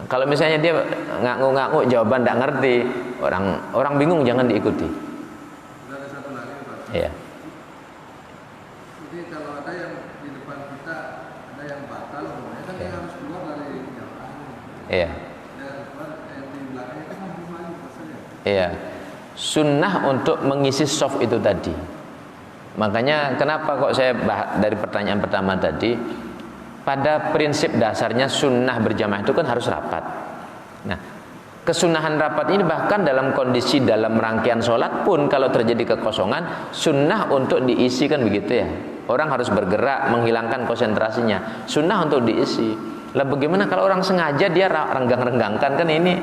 Kalau misalnya dia ngaku-ngaku jawaban tidak ngerti, orang bingung jangan diikuti. Ada satu lagi Pak. Iya. Jadi kalau ada yang di depan kita ada yang batal, kan dia harus keluar dari jamaah. Iya. Dan yang di belakang itu kan maju maksudnya. Iya. Sunnah untuk mengisi soft itu tadi. Makanya kenapa kok saya dari pertanyaan pertama tadi, pada prinsip dasarnya sunnah berjamaah itu kan harus rapat. Nah, kesunahan rapat ini bahkan dalam kondisi dalam rangkaian sholat pun kalau terjadi kekosongan, sunnah untuk diisi, kan begitu ya. Orang harus bergerak menghilangkan konsentrasinya, sunnah untuk diisi. Lah bagaimana kalau orang sengaja dia renggang-renggangkan, kan ini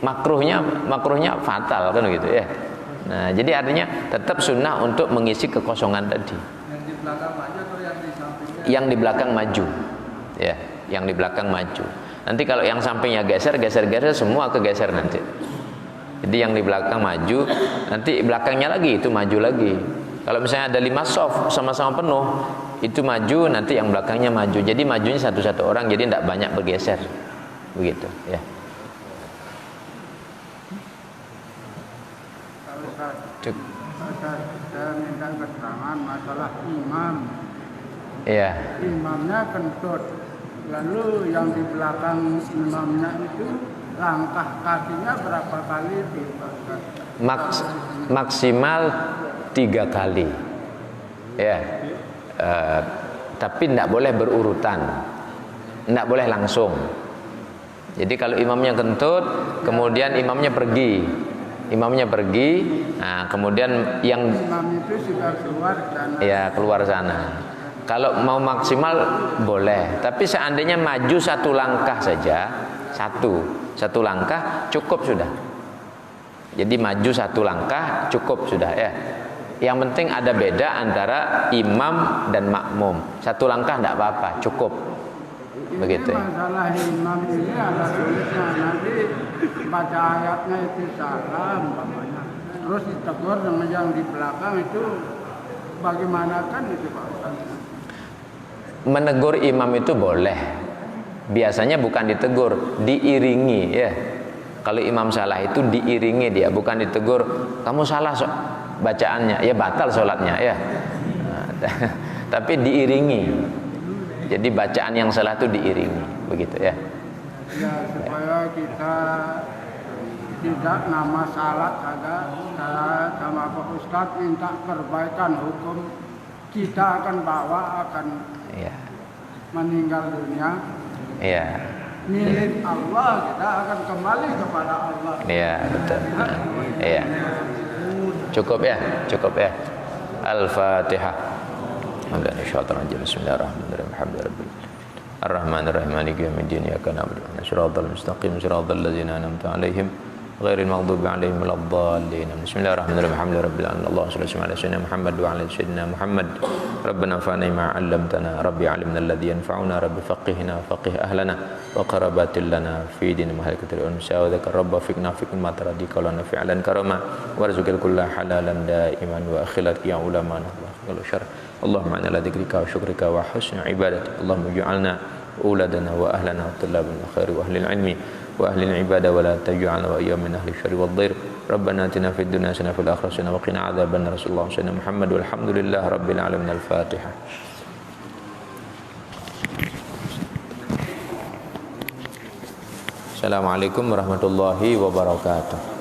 makruhnya fatal, kan begitu ya. Nah, jadi artinya tetap sunnah untuk mengisi kekosongan tadi. Yang di belakang maju atau yang di sampingnya? Yang di belakang maju, ya, yang di belakang maju. Nanti kalau yang sampingnya geser semua kegeser nanti. Jadi yang di belakang maju, nanti belakangnya lagi itu maju lagi. Kalau misalnya ada 5 soft sama-sama penuh, itu maju, nanti yang belakangnya maju. Jadi majunya satu-satu orang, jadi tidak banyak bergeser, begitu, ya. Saya minta keterangan masalah imam. Iya. Imamnya kentut, lalu yang di belakang imamnya itu langkah kakinya berapa kali dibakar? Maksimal 3 kali. Ya. Tapi tidak boleh berurutan, tidak boleh langsung. Jadi kalau imamnya kentut, kemudian imamnya pergi, nah kemudian yang imam itu sudah keluar sana. Ya, keluar sana. Kalau mau maksimal boleh, tapi seandainya maju 1 langkah saja, satu langkah cukup sudah. Jadi maju 1 langkah cukup sudah ya. Yang penting ada beda antara imam dan makmum. 1 langkah tidak apa-apa, cukup. Begitu ya. Masalah imam ini ada sulitnya, nanti baca ayatnya itu salah umpamanya. Terus ditegur dengan yang di belakang itu bagaimana kan itu Pak Ustaz? Menegur imam itu boleh. Biasanya bukan ditegur, diiringi ya. Kalau imam salah itu diiringi dia, bukan ditegur, kamu salah bacaannya, ya batal sholatnya ya. Tapi diiringi. Jadi bacaan yang salah itu diiringi, begitu ya. Ya, supaya kita tidak nama salah saja, saya sama Pak Ustadz minta perbaikan hukum, kita akan bawa akan meninggal dunia. Iya. Milik Allah, kita akan kembali kepada Allah. Iya, betul. Iya. Cukup ya. Al-Fatihah. Bismillahirrahmanirrahim. Ar-Rahmanir Rahim Maliki Yaumiddin Iyyaka na'budu wa iyyaka nasta'in Shiratal mustaqim Shiratal ladzina an'amta 'alaihim ghairil maghdubi 'alaihim waladdallin. Bismillahirrahmanirrahim. Alhamdulillahirabbil alamin. Allahumma shalli ala sayyidina Muhammad wa ala sayyidina Muhammad. Rabbana fa'na ma 'allamtana. Rabbi 'allimna alladhi yanfa'una. Rabbi faqihna faqih ahlana wa qarabatil lana fi din mahalikatil unsa wa dzakar rabba fikna fikum ma taradika wa lana fi'lan karama warzuqil kulla halalan daiman wa akhilat ya ulama wal syarr. Allahumma inna ala dzikrika wa syukrika wa husni ibadatik. Allahumma ij'alna uladana wa ahlana tullaban khairi wa ahli ilmi wa ahli ibadah wa la taj'alna wa iyyakum min ahli syarri wad dhair. Rabbana atina fid dunya hasanah wa fil akhirati hasanah wa qina adzabannar. Rasulullah sallallahu Muhammad walhamdulillahi rabbil alamin. Al-Fatihah. Assalamualaikum warahmatullahi wabarakatuh.